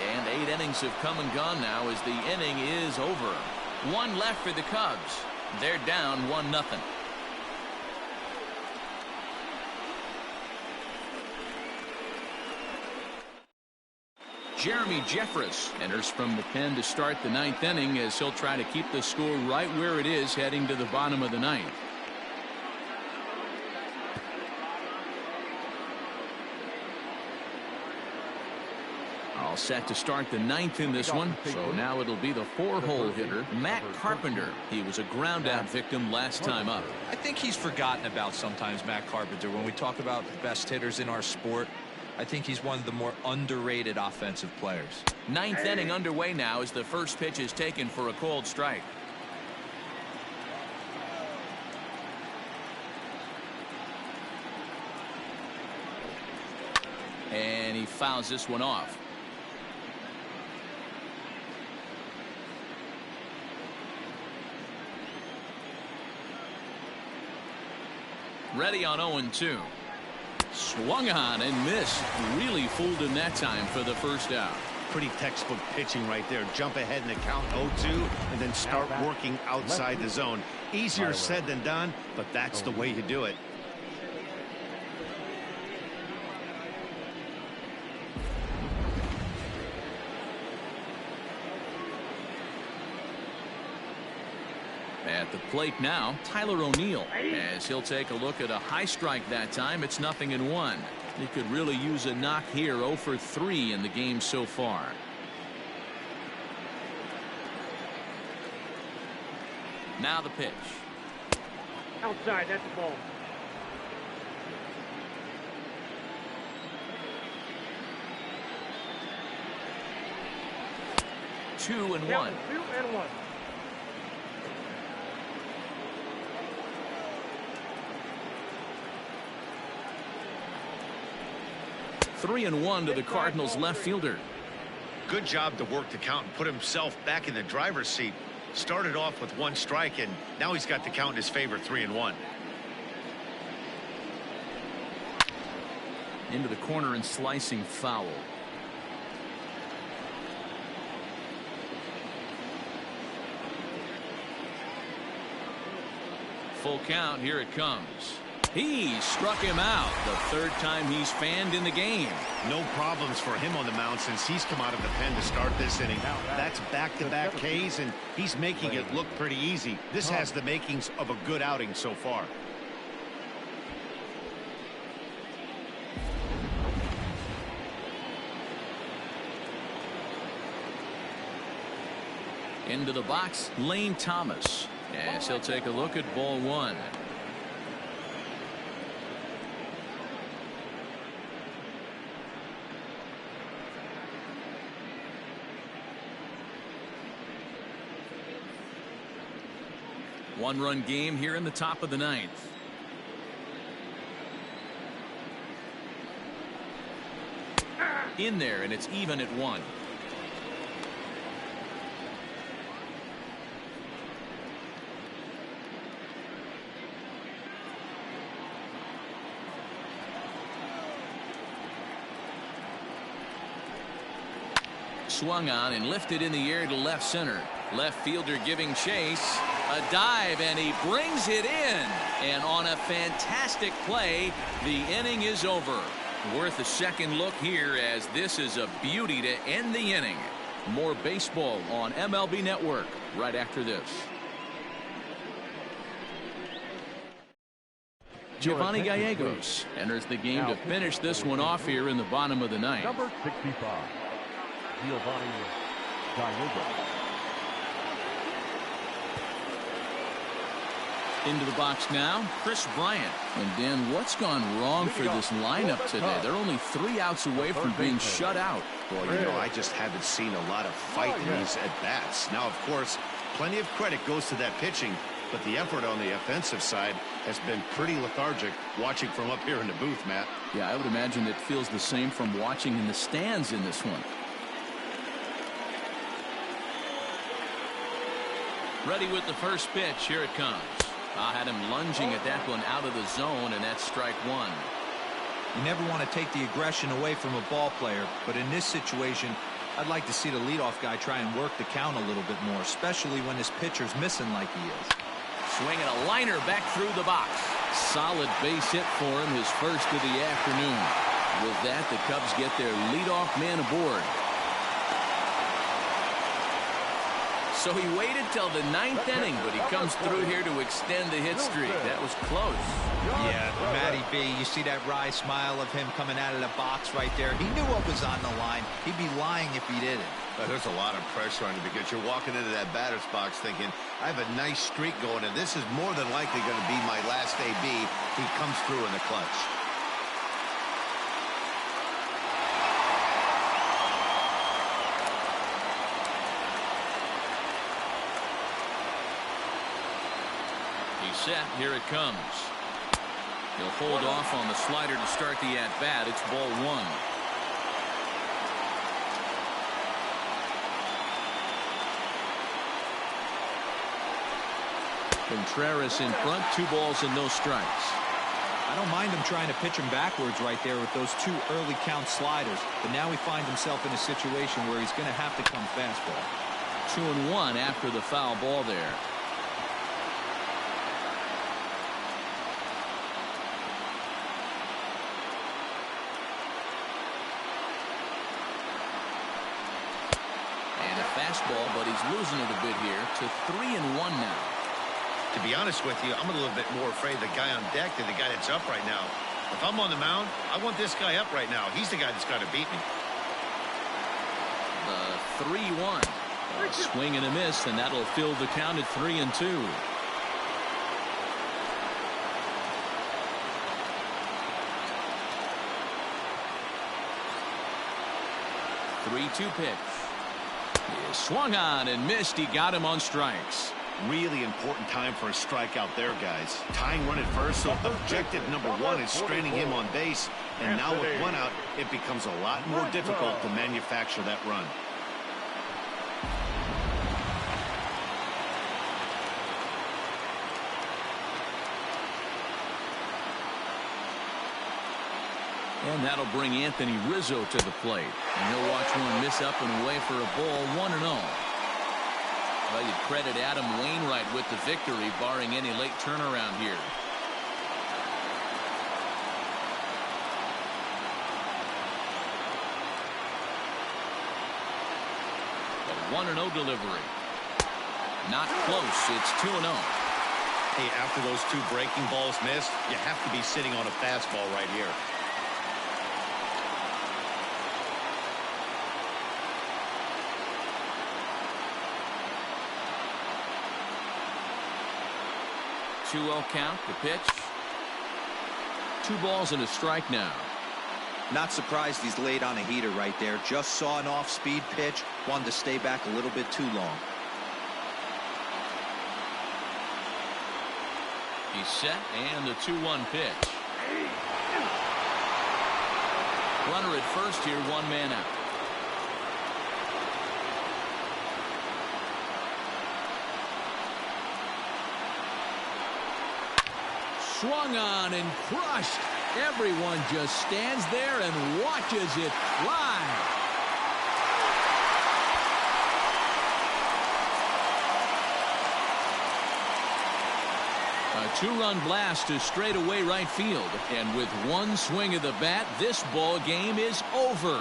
And 8 innings have come and gone now as the inning is over. 1 left for the Cubs. They're down 1-0. Jeremy Jeffress enters from the pen to start the 9th inning as he'll try to keep the score right where it is heading to the bottom of the 9th. All set to start the 9th in this one. So now it'll be the 4-hole hitter, Matt Carpenter. He was a ground-out victim last time up. I think he's forgotten about sometimes, Matt Carpenter. When we talk about the best hitters in our sport, I think he's one of the more underrated offensive players. 9th inning underway now as the first pitch is taken for a cold strike. And he fouls this one off. Ready on 0-2. Swung on and missed. Really fooled him that time for the first out. Pretty textbook pitching right there. Jump ahead in the count 0-2 and then start working outside the zone. Easier said than done, but that's the way you do it. At the plate now, Tyler O'Neill, as he'll take a look at a high strike that time. It's 0-1. He could really use a knock here. 0 for 3 in the game so far. Now the pitch. Outside, that's the ball. Two and Count one. 2-1. Three and one to the Cardinals left fielder. Good job to work the count and put himself back in the driver's seat. Started off with 1 strike, and now he's got the count in his favor, 3-1. Into the corner and slicing foul. Full count. Here it comes. He struck him out. The 3rd time he's fanned in the game. No problems for him on the mound since he's come out of the pen to start this inning. That's back-to-back Ks, and he's making it look pretty easy. This has the makings of a good outing so far. Into the box, Lane Thomas. Yes, he'll take a look at ball 1. One-run game here in the top of the 9th. In there, and it's even at 1. Swung on and lifted in the air to left center. Left fielder giving chase. A dive, and he brings it in. And on a fantastic play, the inning is over. Worth a second look here, as this is a beauty to end the inning. More baseball on MLB Network right after this. Giovanni Gallegos enters the game to finish this one off here in the bottom of the 9th. Number 65, Giovanni Gallegos. Into the box now, Chris Bryant. And Dan, what's gone wrong for this lineup today? They're only 3 outs away from being shut out. Well, you know, I just haven't seen a lot of fight in these at-bats. Now, of course, plenty of credit goes to that pitching, but the effort on the offensive side has been pretty lethargic watching from up here in the booth, Matt. Yeah, I would imagine it feels the same from watching in the stands in this one. Ready with the first pitch. Here it comes. I had him lunging at that one out of the zone, and that's strike 1. You never want to take the aggression away from a ball player, but in this situation, I'd like to see the leadoff guy try and work the count a little bit more, especially when this pitcher's missing like he is. Swinging a liner back through the box. Solid base hit for him, his first of the afternoon. With that, the Cubs get their leadoff man aboard. So he waited till the 9th inning, but he comes through here to extend the hit streak. That was close. Yeah, Matty B, you see that wry smile of him coming out of the box right there. He knew what was on the line. He'd be lying if he didn't. There's a lot of pressure on you because you're walking into that batter's box thinking, I have a nice streak going, and this is more than likely going to be my last AB. He comes through in the clutch. Set. Here it comes. He'll hold off on the slider to start the at-bat. It's ball 1. Contreras in front, 2 balls and no strikes. I don't mind him trying to pitch him backwards right there with those 2 early count sliders, but now he finds himself in a situation where he's going to have to come fastball. 2-1 after the foul ball there. Fastball, but he's losing it a bit here to 3-1 now. To be honest with you, I'm a little bit more afraid of the guy on deck than the guy that's up right now. If I'm on the mound, I want this guy up right now. He's the guy that's got to beat me. The 3-1. A swing and a miss, and that'll fill the count at 3-2. Three-two pitch. He swung on and missed. He got him on strikes. Really important time for a strikeout there, guys. Tying run at first, so objective number 1 is straining him on base. And now with 1 out, it becomes a lot more difficult to manufacture that run. And that'll bring Anthony Rizzo to the plate. And he'll watch one miss up and away for a ball, 1-0. Well, you credit Adam Wainwright with the victory, barring any late turnaround here. The 1-0 delivery. Not close. It's 2-0. Hey, after those two breaking balls missed, you have to be sitting on a fastball right here. Two-0 count. The pitch. 2 balls and a strike now. Not surprised he's laid on a heater right there. Just saw an off-speed pitch. Wanted to stay back a little bit too long. He's set, and a 2-1 pitch. Runner at first here, 1 man out. Swung on and crushed. Everyone just stands there and watches it fly. A 2-run blast to straightaway right field. And with 1 swing of the bat, this ball game is over.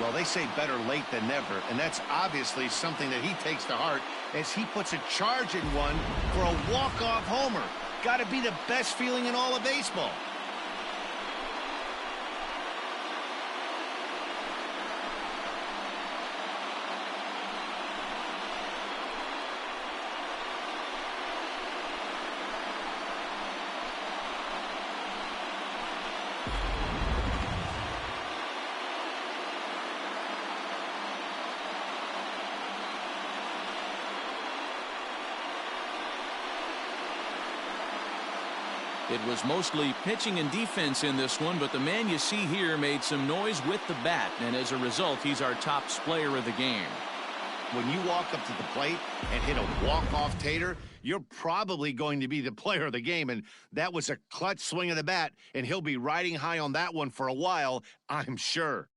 Well, they say better late than never, and that's obviously something that he takes to heart as he puts a charge in one for a walk-off homer. Got to be the best feeling in all of baseball. It was mostly pitching and defense in this one, but the man you see here made some noise with the bat, and as a result, he's our top player of the game. When you walk up to the plate and hit a walk-off tater, you're probably going to be the player of the game, and that was a clutch swing of the bat, and he'll be riding high on that one for a while, I'm sure.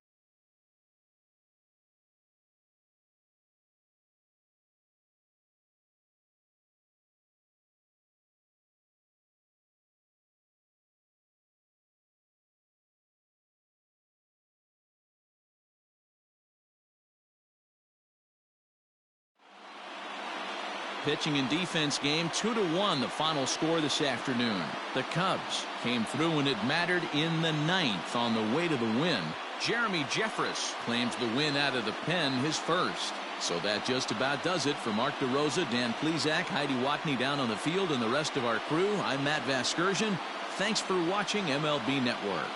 Pitching and defense game 2-1 the final score this afternoon. The Cubs came through and it mattered in the 9th on the way to the win. Jeremy Jeffress claims the win out of the pen, his first. So that just about does it. For Mark DeRosa, Dan Plesac, Heidi Watney down on the field, and the rest of our crew, I'm Matt Vasgersian. Thanks for watching MLB Network.